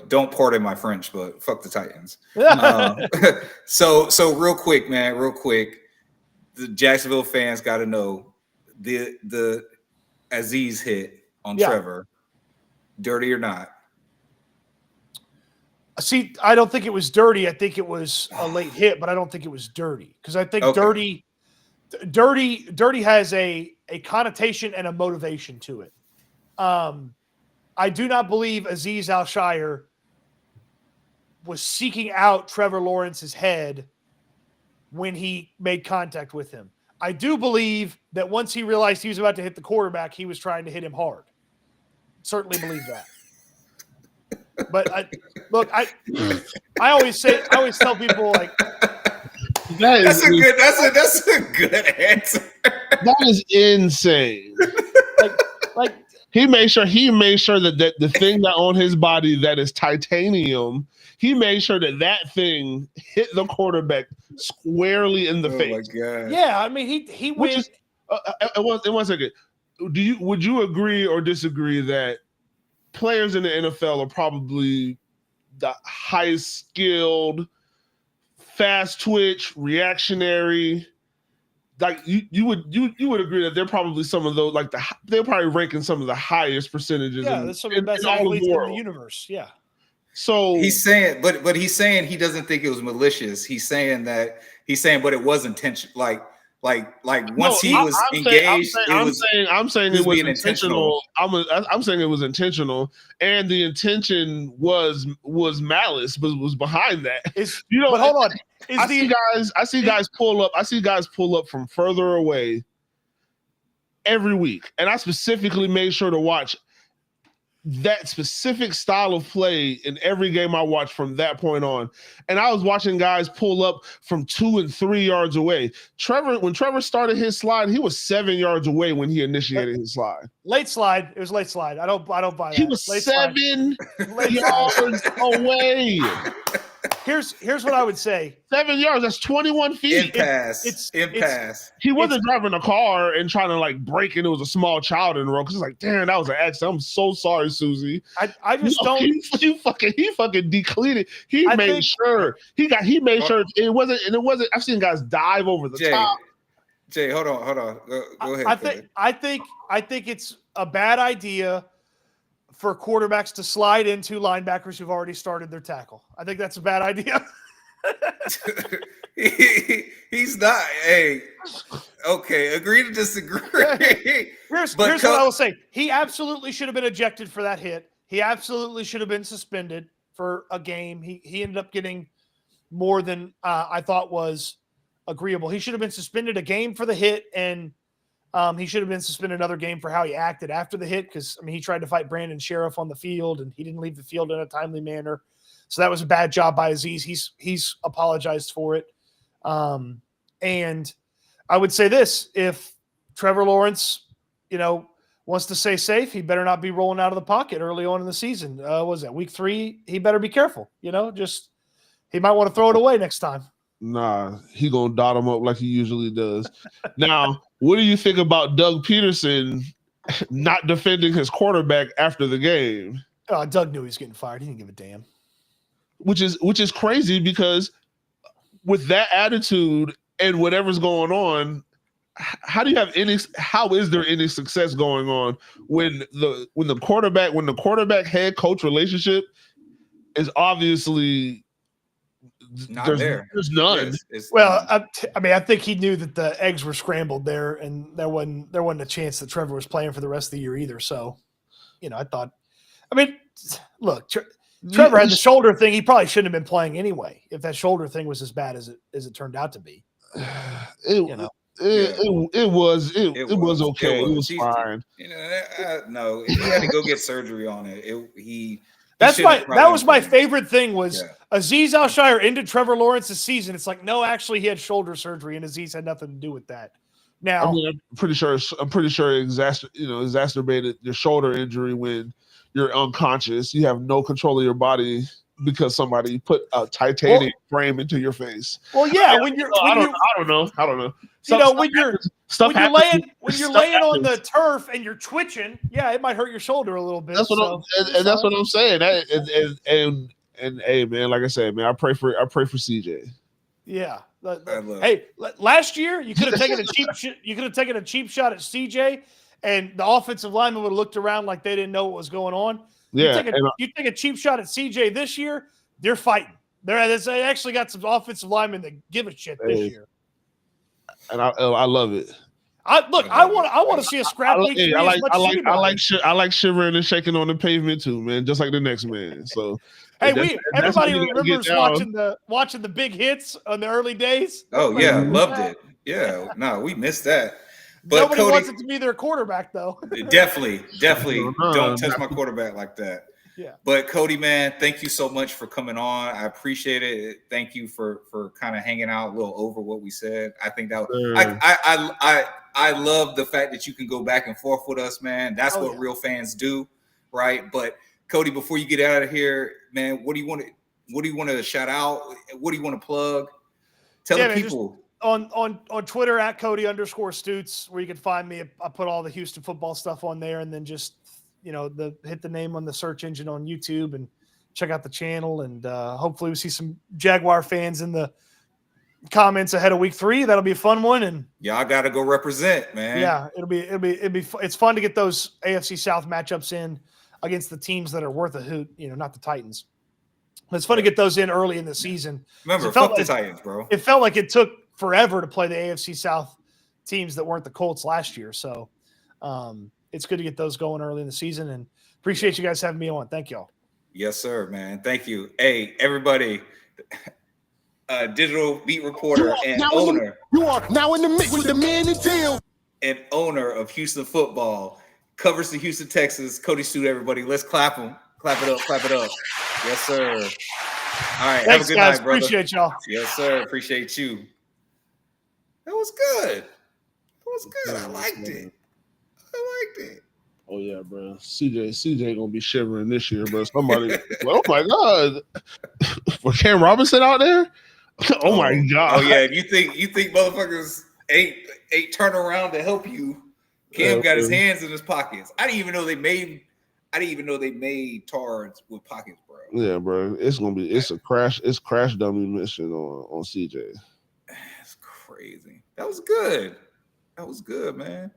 Don't pardon my French, but fuck the Titans. So real quick, the Jacksonville fans got to know the Aziz hit on Trevor, dirty or not. See, I don't think it was dirty. I think it was a late hit, but I don't think it was dirty because I think dirty has a connotation and a motivation to it. I do not believe Aziz Al-Shire was seeking out Trevor Lawrence's head when he made contact with him. I do believe that once he realized he was about to hit the quarterback, he was trying to hit him hard. Certainly believe that. But I always tell people like that's a good answer. That is insane. like he made sure that the thing that on his body that is titanium, he made sure that thing hit the quarterback squarely in the face. Oh my God. Yeah, I mean he went. One second. Would you agree or disagree that players in the NFL are probably the highest skilled, fast twitch, reactionary? Like you would agree that they're probably some of those, like they're probably ranking some of the highest percentages. Yeah, that's some of the best athletes in the universe. Yeah. So he's saying, but he's saying he doesn't think it was malicious. He's saying, but it was intentional. Like once he was engaged, I'm saying it was intentional. I'm saying it was intentional, and the intention was malice, but was behind that. But hold on, I see guys pull up from further away every week, and I specifically made sure to watch that specific style of play in every game I watched from that point on. And I was watching guys pull up from 2 and 3 yards away. When Trevor started his slide, he was 7 yards away when he initiated his slide. Late slide. It was late slide. I don't buy that. He was late 7 yards away. Here's what I would say. 7 yards, that's 21 feet. Impasse. He wasn't driving a car and trying to like brake, and it was a small child in the road. Because it's like, damn, that was an accident. I'm so sorry, Susie. I just don't. He fucking decleated. He made sure it wasn't. I've seen guys dive over the top. Jay, hold on. Go ahead. I think it's a bad idea for quarterbacks to slide into linebackers who've already started their tackle. I think that's a bad idea. He's not. Hey, okay, agree to disagree. Here's what I will say. He absolutely should have been ejected for that hit. He absolutely should have been suspended for a game. He ended up getting more than I thought was agreeable. He should have been suspended a game for the hit, and he should have been suspended another game for how he acted after the hit, because he tried to fight Brandon Sheriff on the field, and he didn't leave the field in a timely manner. So that was a bad job by Aziz. He's apologized for it. And I would say this: if Trevor Lawrence, wants to stay safe, he better not be rolling out of the pocket early on in the season. What was that, week 3? He better be careful. He might want to throw it away next time. Nah, he gonna dot him up like he usually does. Now, what do you think about Doug Peterson not defending his quarterback after the game? Doug knew he was getting fired. He didn't give a damn. Which is crazy, because with that attitude and whatever's going on, how do you have any? How is there any success going on when the quarterback head coach relationship is obviously Not there. There's none. It's Well, none. I mean, I think he knew that the eggs were scrambled there, and there wasn't a chance that Trevor was playing for the rest of the year either. So, I thought, look, Trevor had the shoulder thing. He probably shouldn't have been playing anyway. If that shoulder thing was as bad as it turned out to be, It was okay. It was fine. No, he had to go get surgery on it. That was my favorite thing was Azeez Al-Shire ended Trevor Lawrence's season. It's like, no, actually he had shoulder surgery and Azeez had nothing to do with that. Now I'm pretty sure it exacerbated your shoulder injury when you're unconscious. You have no control of your body because somebody put a titanium frame into your face. Well, yeah, I don't know. When you're laying on the turf and you're twitching, yeah, it might hurt your shoulder a little bit. That's what I'm saying. And hey, man, like I said, man, I pray for CJ. Yeah. Hey, last year you could have taken a cheap shot at CJ, and the offensive lineman would have looked around like they didn't know what was going on. Yeah, you take a cheap shot at CJ this year, they're fighting. They actually got some offensive linemen that give a shit this year, and I love it. I want to see a scrap week. I like shivering and shaking on the pavement too, man, just like the next man. So hey, everybody remembers watching the big hits on the early days. Oh yeah, loved it. Yeah, no, we missed that. But nobody Cody, wants it to be their quarterback, though. Definitely don't touch my quarterback like that. Yeah. But Cody, man, thank you so much for coming on. I appreciate it. Thank you for kind of hanging out a little over what we said. I think that I love the fact that you can go back and forth with us, man. That's what real fans do, right? But Cody, before you get out of here, man, what do you want to shout out? What do you want to plug? Tell the people. On Twitter at Cody_Stoots, where you can find me. I put all the Houston football stuff on there, and then just hit the name on the search engine on YouTube and check out the channel. And hopefully we see some Jaguar fans in the comments ahead of week 3. That'll be a fun one. And I gotta go represent, man. Yeah, it's fun to get those AFC South matchups in against the teams that are worth a hoot. Not the Titans. But it's fun to get those in early in the season. Remember, fuck the Titans, bro. It felt like it took forever to play the AFC South teams that weren't the Colts last year. So it's good to get those going early in the season, and appreciate you guys having me on. Thank y'all. Yes, sir, man. Thank you. Hey, everybody, digital beat reporter and owner. You are now in the mix with the man and Teal. And owner of Houston football, covers the Houston Texans. Cody Stoots, everybody. Let's clap him. Clap it up. Clap it up. Yes, sir. All right. Thanks, have a good guys. night, brother. Appreciate y'all. Yes, sir. Appreciate you. That was good. I liked it. Oh yeah, bro. CJ gonna be shivering this year, bro. Somebody, oh my god, was Cam Robinson out there? Oh my god. Oh yeah. If you think motherfuckers ain't turn around to help you, Cam got his hands in his pockets. I didn't even know they made tards with pockets, bro. Yeah, bro. It's a crash dummy mission on CJ. That's crazy. That was good. Man.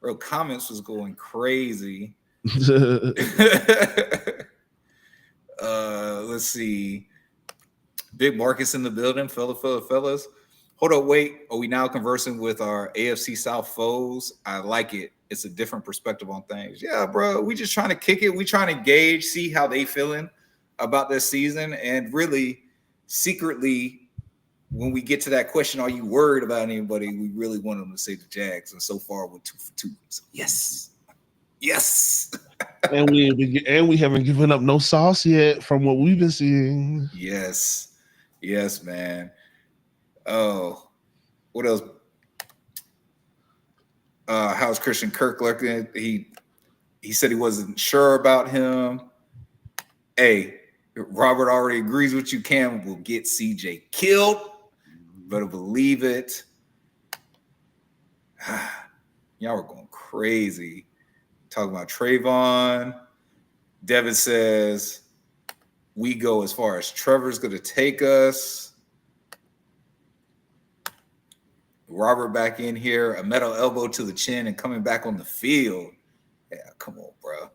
Bro, comments was going crazy. Let's see. Big Marcus in the building, fellas. Hold up, wait. Are we now conversing with our AFC South foes? I like it. It's a different perspective on things. Yeah, bro. We just trying to kick it. We trying to gauge, see how they feeling about this season. And really, secretly, when we get to that question, are you worried about anybody? We really want them to say the Jags. And so far, we're 2 for 2. So yes. and we haven't given up no sauce yet from what we've been seeing. Yes, man. Oh, what else? How's Christian Kirk looking? He said he wasn't sure about him. Hey, Robert already agrees with you. Cam will get CJ killed. Better believe it. Y'all were going crazy. Talking about Trayvon. Devin says, we go as far as Trevor's going to take us. Robert back in here, a metal elbow to the chin and coming back on the field. Yeah, come on, bro.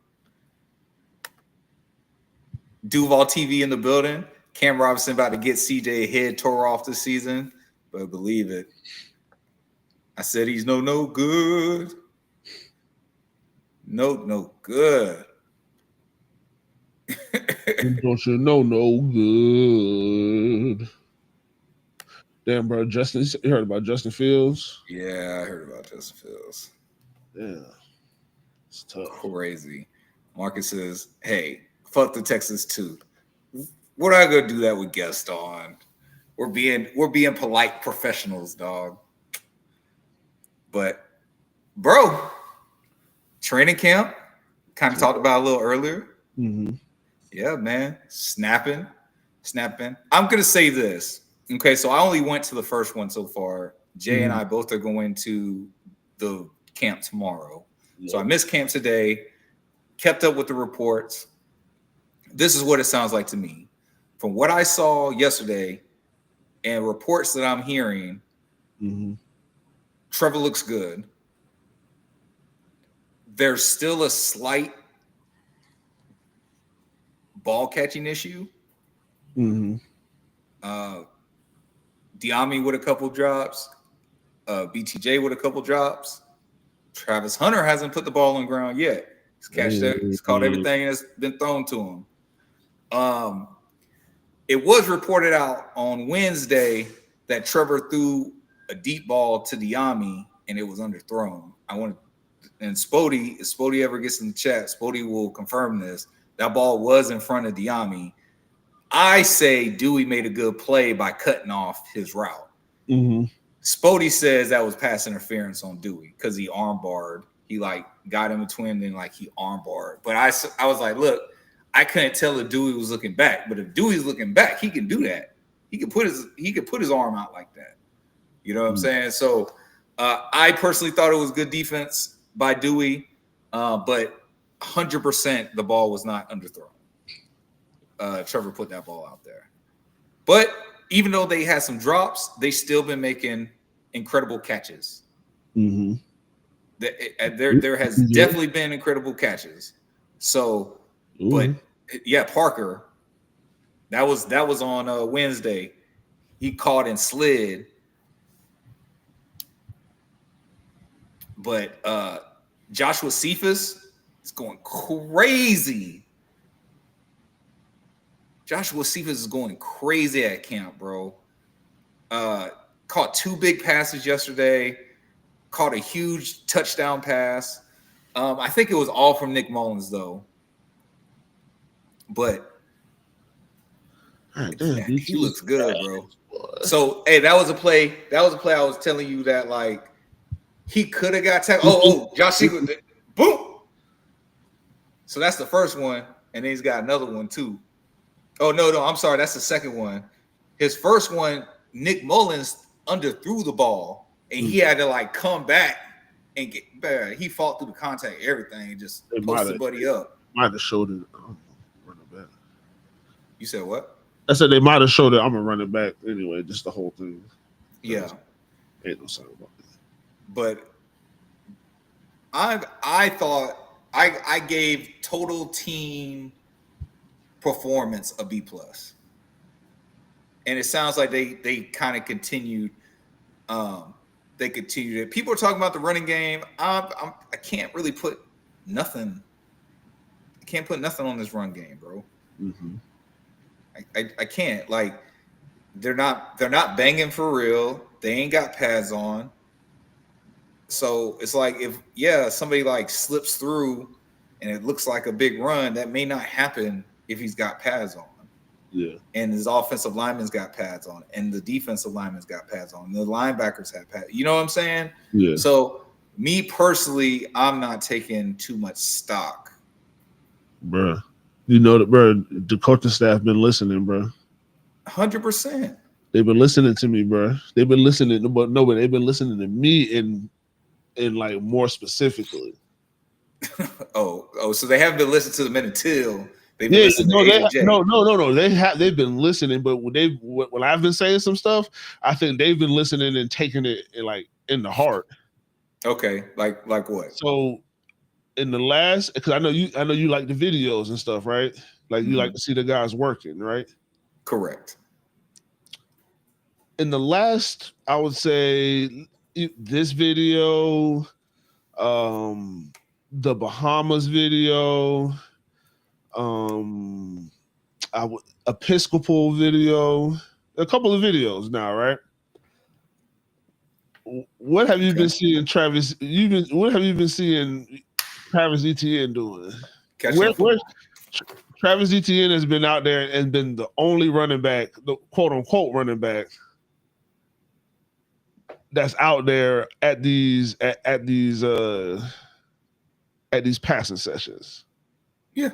Duval TV in the building. Cam Robinson about to get CJ head tore off this season, but believe it. I said he's no good. No good. Don't you know no good? Damn, bro. Justin, you heard about Justin Fields? Yeah, I heard about Justin Fields. Yeah. It's tough. Crazy. Marcus says, hey, fuck the Texans too. We're not gonna do that with Gaston. We're being polite professionals, dog. But bro, training camp, kind of talked about a little earlier. Mm-hmm. Yeah, man. Snapping. I'm gonna say this. Okay, so I only went to the first one so far. Jay and I both are going to the camp tomorrow. Yep. So I missed camp today, kept up with the reports. This is what it sounds like to me. From what I saw yesterday and reports that I'm hearing, Trevor looks good. There's still a slight ball catching issue. Diami with a couple drops, BTJ with a couple drops. Travis Hunter hasn't put the ball on the ground yet. He's caught everything that's been thrown to him. It was reported out on Wednesday that Trevor threw a deep ball to Diami and it was underthrown. And Spody, if Spody ever gets in the chat, Spody will confirm this. That ball was in front of Diami. I say Dewey made a good play by cutting off his route. Spody says that was pass interference on Dewey because he armbarred. He got in between and he armbarred. But I was like, look, I couldn't tell if Dewey was looking back. But if Dewey's looking back, he can do that. He could put his arm out like that. You know what I'm saying? So I personally thought it was good defense by Dewey, but 100% the ball was not underthrown. Trevor put that ball out there. But even though they had some drops, they still been making incredible catches. There has definitely been incredible catches. So, but yeah, Parker, that was on Wednesday. He caught and slid. But Joshua Cephas is going crazy. Joshua Cephas is going crazy at camp, bro. Caught 2 big passes yesterday. Caught a huge touchdown pass. I think it was all from Nick Mullins, though. But he looks good, bro. So, hey, that was a play. That was a play I was telling you that, he could have got tackled. Josh Cephas, boom. So that's the first one, and then he's got another one too. Oh, no, I'm sorry. That's the second one. His first one, Nick Mullins underthrew the ball, and he had to, come back and get better. He fought through the contact, everything, and just posted buddy up. Might have showed it. I'm running back. You said what? I said they might have showed it. I'm going to run it back anyway, just the whole thing. Yeah. Ain't no sign about it. But I thought I gave total team performance a B+, and it sounds like they kind of continued. They continued it. People are talking about the running game. I can't really put nothing. I can't put nothing on this run game, bro. I can't. They're not banging for real. They ain't got pads on. So it's if somebody slips through and it looks like a big run, that may not happen if he's got pads on. Yeah. And his offensive lineman's got pads on, and the defensive lineman's got pads on, and the linebackers have pads. You know what I'm saying? Yeah. So me personally, I'm not taking too much stock. Bruh. You know that, bro, the coaching staff been listening, bro. 100%. They've been listening to me, bro. They've been listening, but they've been listening to me in more specifically. So they haven't been listening to the men until They've been listening to Agent J. No. They've been listening, but when I've been saying some stuff, I think they've been listening and taking it like in the heart. Okay, like what? So in the last, because I know you like the videos and stuff, right? Like you like to see the guys working, right? Correct. In the last, I would say this video, the Bahamas video, Episcopal video, a couple of videos now, right? What have you been seeing, Travis? What have you been seeing Travis Etienne doing? Where Travis Etienne has been out there and been the only running back, the quote unquote running back, that's out there at these passing sessions. Yeah.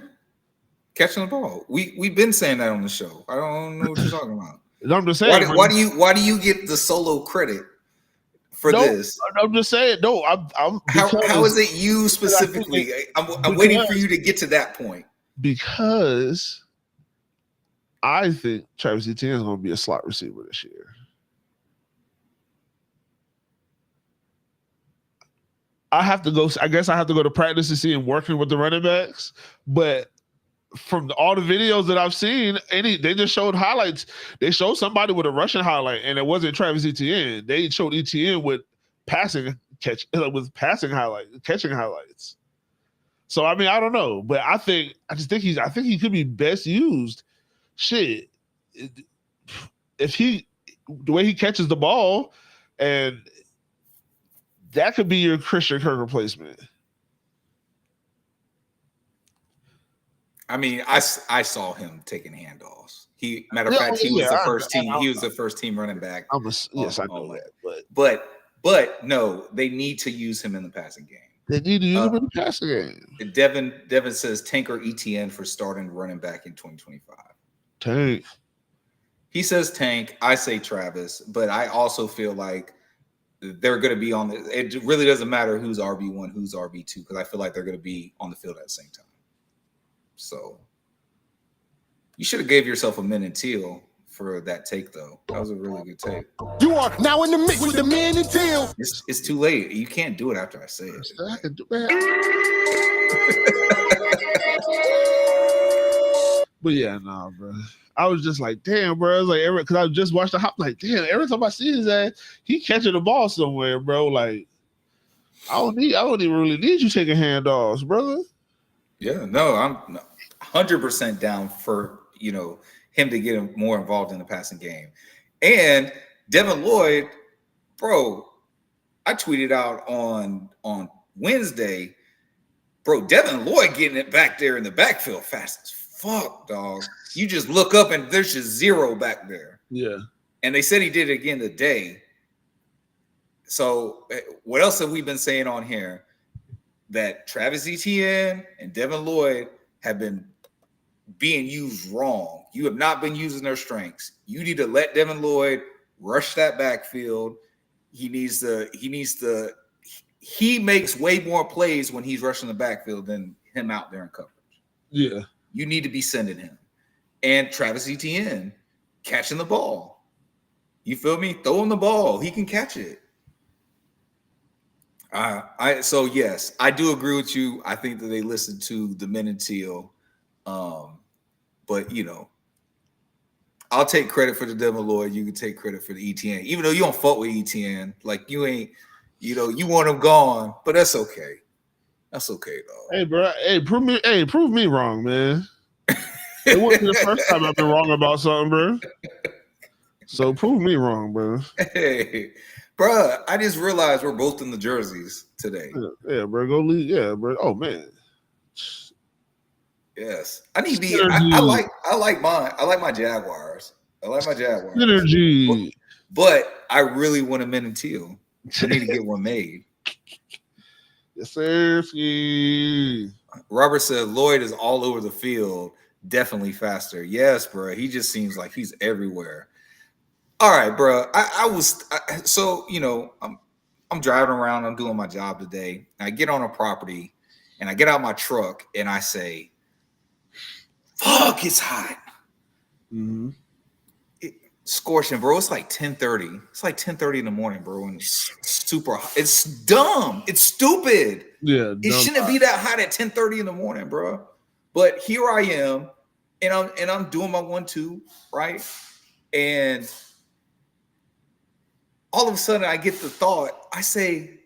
Catching the ball. We've been saying that on the show. I don't know what you're talking about. I'm just saying. Why do you get the solo credit for this? I'm just saying. No, how is it you specifically? I'm waiting for you to get to that point. Because I think Travis Etienne is going to be a slot receiver this year. I guess I have to go to practice to see him working with the running backs. But from all the videos that I've seen, they just showed highlights. They showed somebody with a rushing highlight, and it wasn't Travis Etienne. They showed Etienne with catching highlights. So I mean, I don't know, but I think he could be best used. Shit, if the way he catches the ball, and that could be your Christian Kirk replacement. I mean, I saw him taking handoffs. He was the first team. He was the first team running back. I know that, but no, they need to use him in the passing game. They need to use him in the passing game. Devin says Tank or Etienne for starting running back in 2025. Tank. He says Tank. I say Travis, but I also feel like they're going to be on the. It really doesn't matter who's RB1, who's RB2, because I feel like they're going to be on the field at the same time. So you should have gave yourself a Men and Teal for that take, though. That was a really good take. You are now in the mix with the Men and Teal. It's too late. You can't do it after I say it. I can do it. But yeah, nah, bro. I was just like, damn, bro. I was like, because I just watched the hop. Like, damn, every time I see his ass, he catching the ball somewhere, bro. Like, I don't even really need you taking handoffs, brother. Yeah, no, I'm 100% down for him to get more involved in the passing game. And Devin Lloyd, bro, I tweeted out on Wednesday, bro, Devin Lloyd getting it back there in the backfield fast as fuck, dog. You just look up and there's just zero back there. Yeah. And they said he did it again today. So what else have we been saying on here? That Travis Etienne and Devin Lloyd have been being used wrong. You have not been using their strengths. You need to let Devin Lloyd rush that backfield. He makes way more plays when he's rushing the backfield than him out there in coverage. Yeah. You need to be sending him. And Travis Etienne catching the ball. You feel me? Throwing the ball. He can catch it. So yes, I do agree with you. I think that they listened to the Men and Teal, but I'll take credit for the Devin Lloyd. You can take credit for the Etienne, even though you don't fuck with Etienne. Like you ain't, you want him gone, but that's okay. That's okay, though. Hey, bro. Prove me wrong, man. It wasn't the first time I've been wrong about something, bro. So prove me wrong, bro. Hey. Bruh, I just realized we're both in the jerseys today. Yeah, bro. Go leave. Yeah, bro. Oh man. Yes. I need to be I like mine. I like my Jaguars. Synergy. But I really want a Men and Teal. I need to get one made. Yes, sir. Robert said Lloyd is all over the field, definitely faster. Yes, bro. He just seems like he's everywhere. All right, bro. I'm driving around. I'm doing my job today. I get on a property, and I get out my truck, and I say, Fuck, it's hot. Mm-hmm. Scorching, bro. It's like 10:30. It's like 10:30 in the morning, bro. And it's super hot. It's dumb. It's stupid. Yeah, it shouldn't be that hot at 10:30 in the morning, bro. But here I am, and I'm doing my 1-2, right? And all of a sudden I get the thought, I say,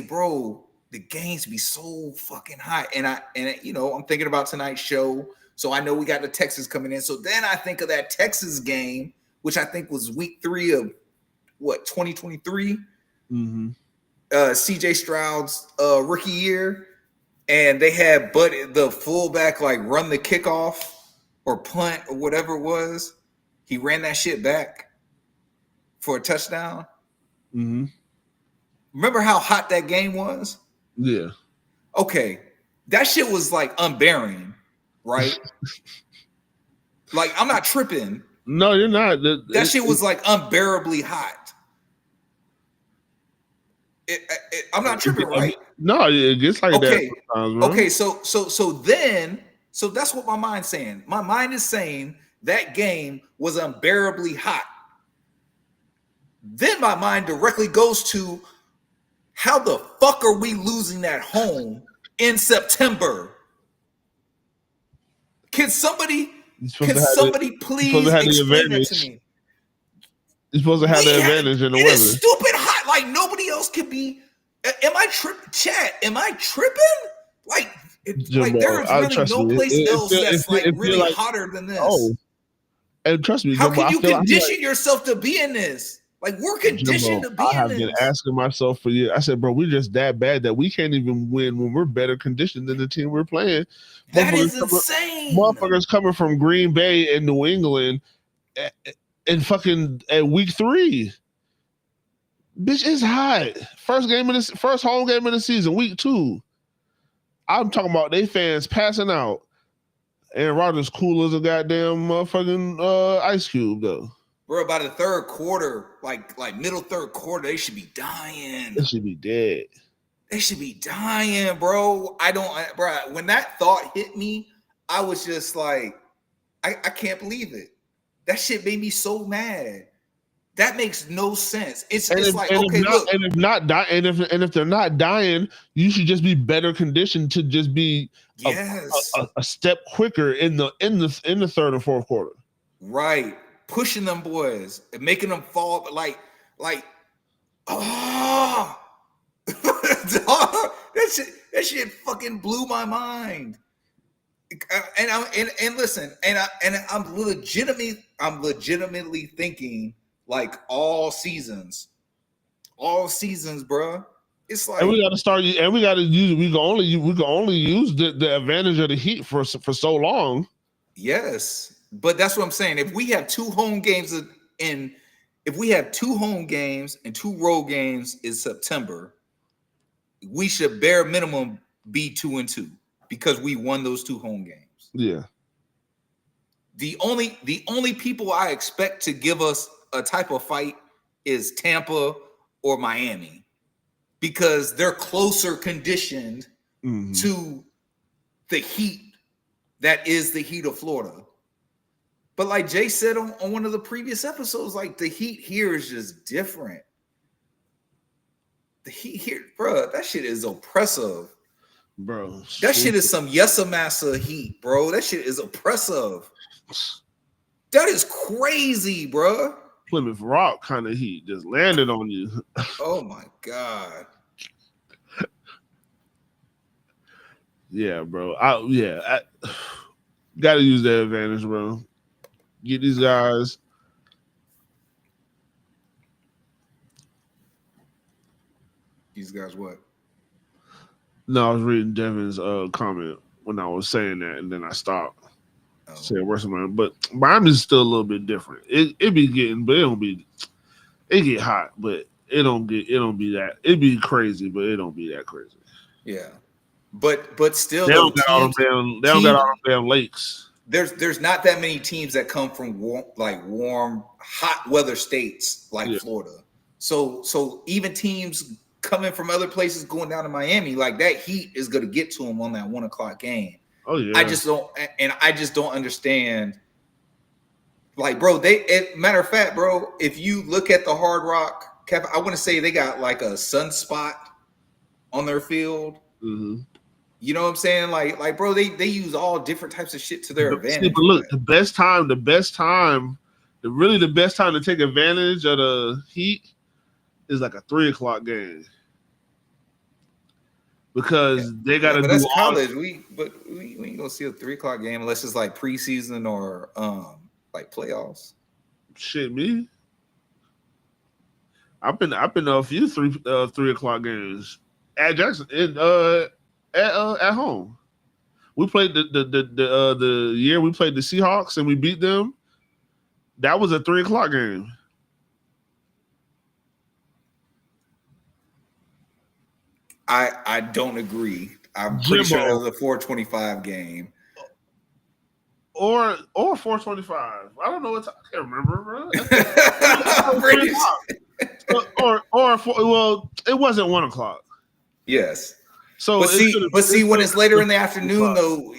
bro, the games be so fucking hot. And I'm thinking about tonight's show. So I know we got the Texans coming in. So then I think of that Texas game, which I think was week 3 of 2023. Mm-hmm. CJ Stroud's rookie year. And they had the fullback like run the kickoff or punt or whatever it was. He ran that shit back for a touchdown. Mm-hmm. Remember how hot that game was? Yeah. Okay. That shit was like unbearing, right? Like, I'm not tripping. No, you're not. That shit was like unbearably hot. I'm not tripping, right? No, it gets like that sometimes, bro. Okay, so that's what my mind's saying. My mind is saying that game was unbearably hot. Then my mind directly goes to, how the fuck are we losing at home in September? Can somebody please explain that to me? You're supposed to have the advantage in the weather. It's stupid hot. Like, nobody else can be. Am I tripping? Chat, am I tripping? Like there's really no place else that's really hotter than this. Oh, and trust me, how can you condition yourself to be in this? Like, we're conditioned to be in this. I have been asking myself for years. I said, bro, we're just that bad that we can't even win when we're better conditioned than the team we're playing. That is insane. Motherfuckers coming from Green Bay and New England and fucking at week 3. Bitch, it's hot. First home game of the season, week 2. I'm talking about they fans passing out. Aaron Rodgers cool as a goddamn motherfucking ice cube, though. Bro, by the third quarter, like middle third quarter, they should be dying. They should be dead. They should be dying, bro. Bro, when that thought hit me, I was just like, I can't believe it. That shit made me so mad. That makes no sense. It's like, okay, look. And if they're not dying, you should just be better conditioned to just be a step quicker in the third and fourth quarter. Right. Pushing them boys and making them fall, but like, that shit fucking blew my mind. And listen, I'm legitimately thinking, like, all seasons, bro. It's like, and we got to start, and we got to use. We can only use the advantage of the heat for so long. Yes. But that's what I'm saying. If we have 2 home games and 2 road games in September, we should bare minimum be 2-2 because we won those 2 home games. Yeah. The only people I expect to give us a type of fight is Tampa or Miami because they're closer conditioned to the heat that is the heat of Florida. But like Jay said on one of the previous episodes, like, the heat here is just different. The heat here, bro, that shit is oppressive. Bro. That shit is some Yesamasa heat, bro. That shit is oppressive. That is crazy, bro. Plymouth Rock kind of heat just landed on you. Oh my God. Yeah, bro. I gotta use that advantage, bro. Get these guys. These guys what? No, I was reading Devin's comment when I was saying that, and then I stopped. Said worse man, but mine is still a little bit different. It be getting, but it get hot, but it don't be that. It be crazy, but it don't be that crazy. Yeah, but still, they don't got all them damn lakes. There's not that many teams that come from warm, hot weather states like Florida. So even teams coming from other places going down to Miami, like, that heat is going to get to them on that 1:00 game. Oh yeah. I just don't understand. Like, bro, matter of fact, bro, if you look at the Hard Rock, I want to say they got like a sunspot on their field. Mm-hmm. You know what I'm saying? Like, bro, they use all different types of shit to their advantage. But look, the best time to take advantage of the heat is like a 3:00 game. Because they got to do that's college. We ain't gonna see a 3:00 game unless it's like preseason or like playoffs. Shit, me. I've been to a few 3:00 games at Jackson at home. We played the year we played the Seahawks and we beat them. That was a 3:00 game. I don't agree. I'm pretty sure it was a 4:25 game. Or 4:25. I don't know what I can't remember, bro. Well, it wasn't 1:00. Yes. So but see, when it's later in the afternoon, though,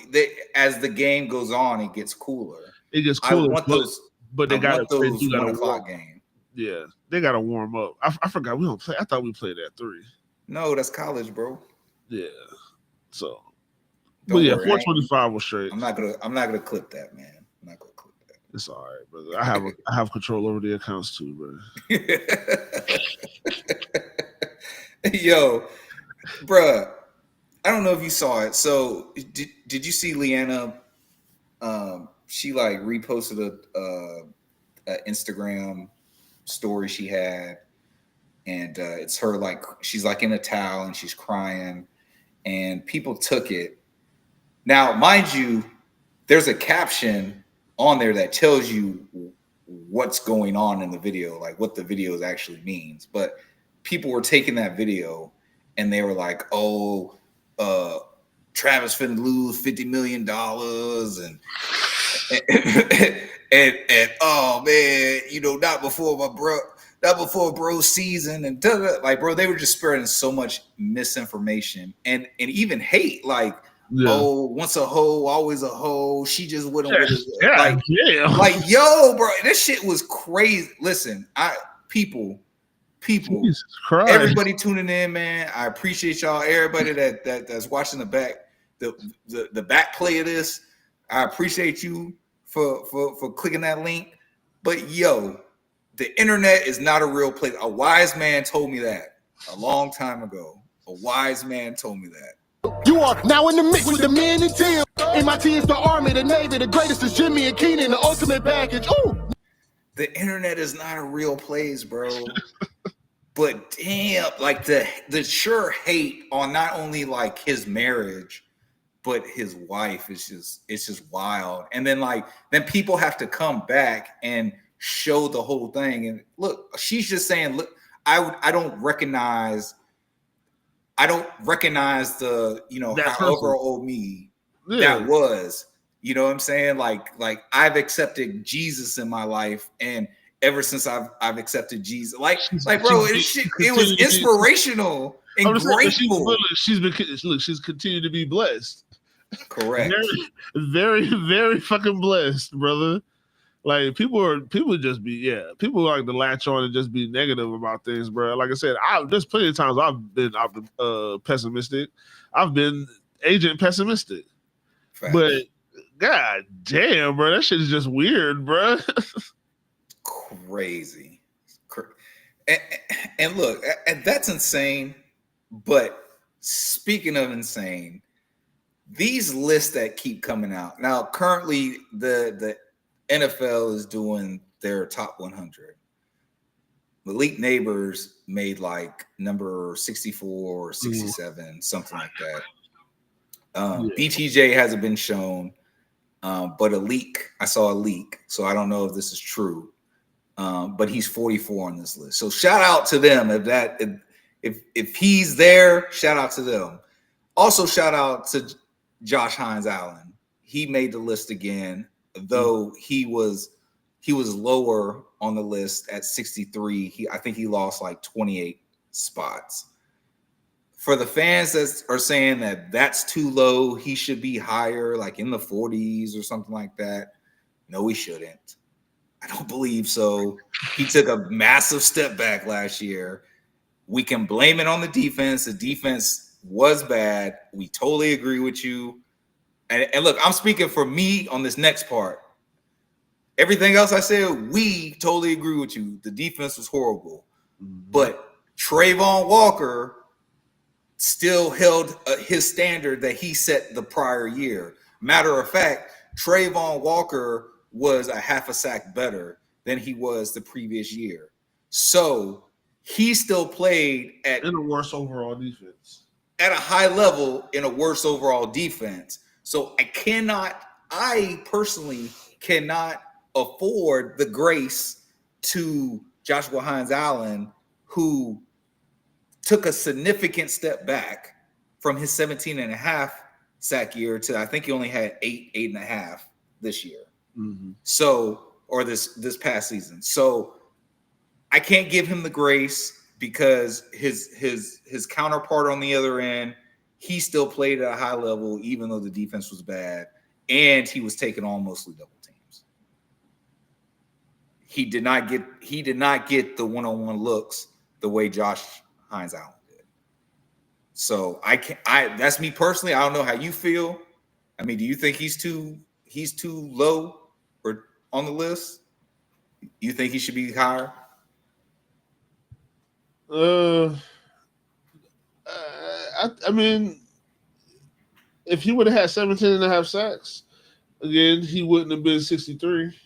as the game goes on, it gets cooler. It gets cooler. I want those 1:00 games. Yeah, they got to warm up. I forgot we don't play. I thought we played at 3. No, that's college, bro. Yeah. So, don't but yeah, worry, 4:25 was straight. I'm not gonna clip that, man. I'm not gonna clip that. It's all right, brother. I have control over the accounts too, brother. Yo, bruh, I don't know if you saw it. So did you see Leanna? She like reposted a Instagram story she had, and it's her like she's like in a towel and she's crying, and people took it. Now, mind you, there's a caption on there that tells you what's going on in the video, like what the video actually means. But people were taking that video and they were like, "Oh, Travis finna lose $50 million," and oh man, you know, not before bro's season, and like, bro, they were just spreading so much misinformation and even hate, like, oh, once a hoe, always a hoe. She just wouldn't like, yo, bro, this shit was crazy. Listen, people, everybody tuning in, man. I appreciate y'all. Everybody that's watching the back play of this. I appreciate you for clicking that link. But yo, the internet is not a real place. A wise man told me that a long time ago. A wise man told me that. You are now in the mix with the men and Tim. MIT is the Army, the Navy, the greatest is Jimmy and Keenan, the ultimate package. Ooh. The internet is not a real place, bro. But damn, like the sure hate on not only like his marriage, but his wife is just wild. And then people have to come back and show the whole thing. And look, she's just saying, look, I don't recognize the, you know, however old me that was. You know what I'm saying? Like I've accepted Jesus in my life, and ever since I've accepted Jesus, like bro, it was inspirational and grateful. She's continued to be blessed. Correct. Very, very fucking blessed, brother. Like people like to latch on and just be negative about things, bro. Like I said, there's plenty of times I've been pessimistic. I've been agent pessimistic. Fact. But god damn, bro, that shit is just weird, bro. Crazy. And look, and that's insane. But speaking of insane, these lists that keep coming out now, currently the NFL is doing their top 100. Malik Neighbors made like number 64 or 67, something like that. BTJ hasn't been shown, but I saw a leak, so I don't know if this is true. But he's 44 on this list. So shout out to them if he's there. Shout out to them. Also shout out to Josh Hines Allen. He made the list again, though he was lower on the list at 63. I think he lost like 28 spots. for the fans that are saying that that's too low, he should be higher, like in the 40s or something like that. No, he shouldn't. I don't believe so. He took a massive step back last year. We can blame it on the defense. The defense was bad. We totally agree with you. And look, I'm speaking for me on this next part. Everything else I said, we totally agree with you. The defense was horrible. Mm-hmm. But Trayvon Walker still held his standard that he set the prior year. Matter of fact, Trayvon Walker was a half a sack better than he was the previous year. So he still played in a worse overall defense. At a high level in a worse overall defense. So I personally cannot afford the grace to Joshua Hines-Allen, who took a significant step back from his 17.5 sack year to I think he only had 8.5 this year. Mm-hmm. So, or this past season. So I can't give him the grace because his counterpart on the other end, he still played at a high level, even though the defense was bad, and he was taking on mostly double teams. He did not get the one-on-one looks the way Josh Hines-Allen did. So that's me personally. I don't know how you feel. I mean, do you think he's too low or on the list? You think he should be higher? I mean, if he would have had 17.5 sacks, again, he wouldn't have been 63.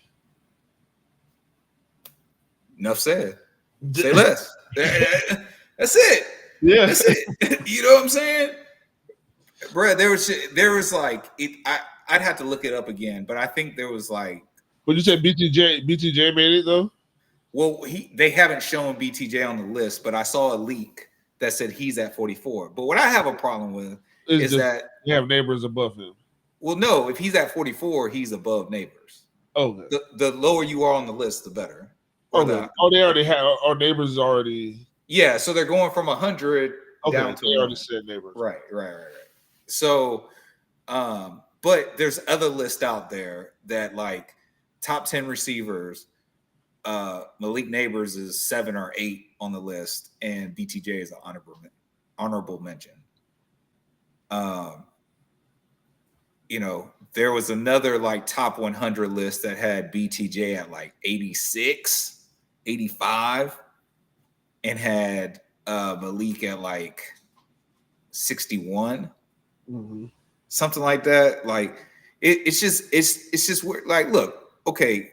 Enough said. Say less. That's it. Yeah. That's it. You know what I'm saying? Bro, there was like I'd have to look it up again, but I think there was like. But you said BTJ made it though? Well, they haven't shown BTJ on the list, but I saw a leak that said he's at 44. But what I have a problem with is that you have Neighbors above him. Well, no, if he's at 44, he's above Neighbors. Okay. The lower you are on the list, the better. Okay. They already have our Neighbors already. Yeah, so they're going from 100 down to. They already said Neighbors. Right. So, but there's other lists out there that like top 10 receivers. Malik Neighbors is 7 or 8 on the list, and BTJ is an honorable mention. There was another like top 100 list that had BTJ at like 86, 85, and had Malik at like 61, something like that. Like it's just weird. Like, look, okay.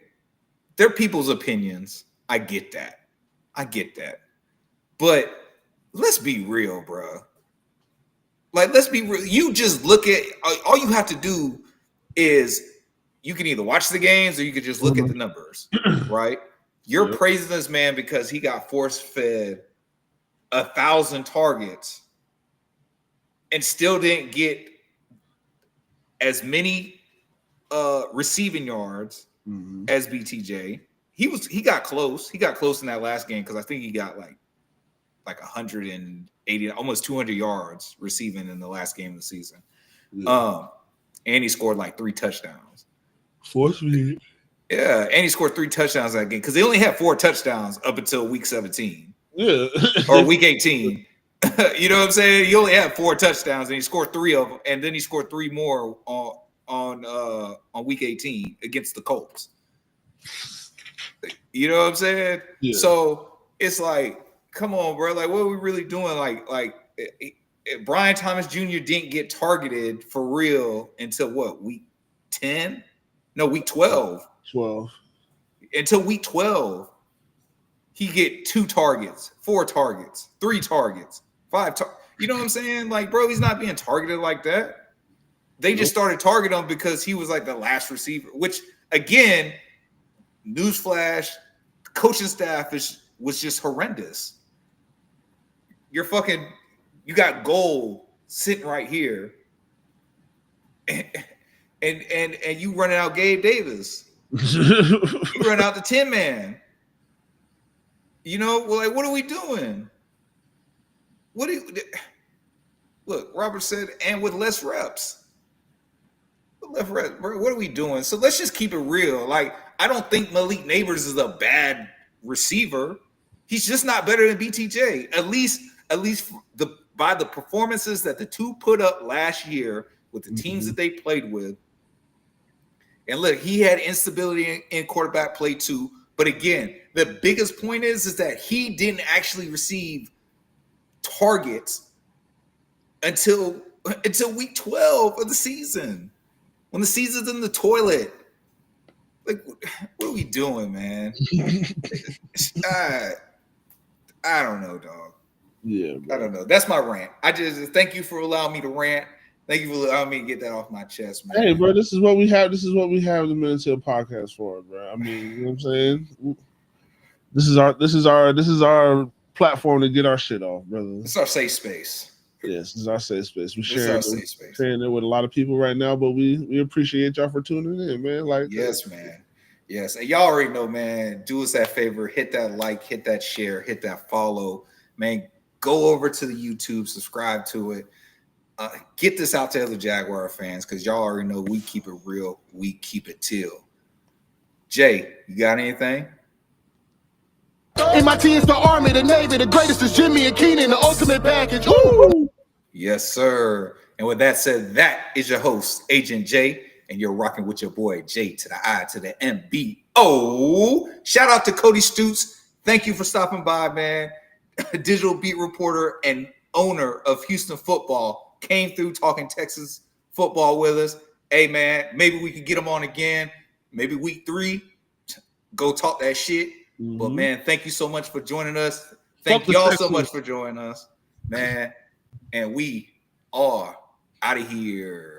They're people's opinions. I get that. But let's be real, bro. Like, let's be real. You just look at all you have to do is you can either watch the games or you can just look at the numbers, right? You're praising this man because he got force-fed 1,000 targets and still didn't get as many receiving yards as BTJ. He got close. He got close in that last game because I think he got like 180, almost 200 yards receiving in the last game of the season. Yeah. And he scored like 3 touchdowns. Fortunately. Yeah, and he scored 3 touchdowns that game because they only had 4 touchdowns up until week 17. Yeah. Or week 18. You know what I'm saying? He only had 4 touchdowns and he scored 3 of them, and then he scored 3 more on week 18 against the Colts. You know what I'm saying? Yeah. So it's like, come on, bro. Like, what are we really doing? Like Brian Thomas Jr. didn't get targeted for real until what, week 10? No, week 12. 12. Until week 12, he get 2 targets, 4 targets, 3 targets, 5 targets. You know what I'm saying? Like, bro, he's not being targeted like that. They just started targeting him because he was like the last receiver, which, again, newsflash, coaching staff was just horrendous. You got gold sitting right here, and you running out Gabe Davis. You run out the 10-man. You know, well, like, what are we doing? Look, Robert said, and with less reps. What are we doing? So let's just keep it real. Like, I don't think Malik Neighbors is a bad receiver. He's just not better than BTJ. At least by the performances that the two put up last year with the teams that they played with. And look, he had instability in quarterback play too. But again, the biggest point is that he didn't actually receive targets until week 12 of the season, when the season's in the toilet. Like, what are we doing, man? I don't know, dog. Yeah, bro. I don't know. That's my rant. I just thank you for allowing me to rant. Thank you for allowing me to get that off my chest, man. Hey, bro, this is what we have. This is what we have the Minute Till podcast for, bro. I mean, you know what I'm saying? This is our platform to get our shit off, brother. It's our safe space. Yes, this is our safe space. We're sharing it with a lot of people right now, but we appreciate y'all for tuning in, man. Like, yes, man. Yes, and y'all already know, man. Do us that favor, hit that like, hit that share, hit that follow, man. Go over to the YouTube, subscribe to it. Get this out to other Jaguar fans, because y'all already know we keep it real, we keep it teal. Jay, you got anything? MIT is the Army, the Navy, the greatest is Jimmy and Keenan, the ultimate package. Ooh. Yes, sir. And with that said, that is your host, Agent J, and you're rocking with your boy J to the I to the M-B-O. Shout out to Cody Stoots. Thank you for stopping by, man. Digital beat reporter and owner of Houston Football, came through talking Texas football with us. Hey, man, maybe we could get him on again. Maybe week 3, go talk that shit. Mm-hmm. But, man, thank you so much for joining us. Thank y'all so much for joining us, man. And we are out of here.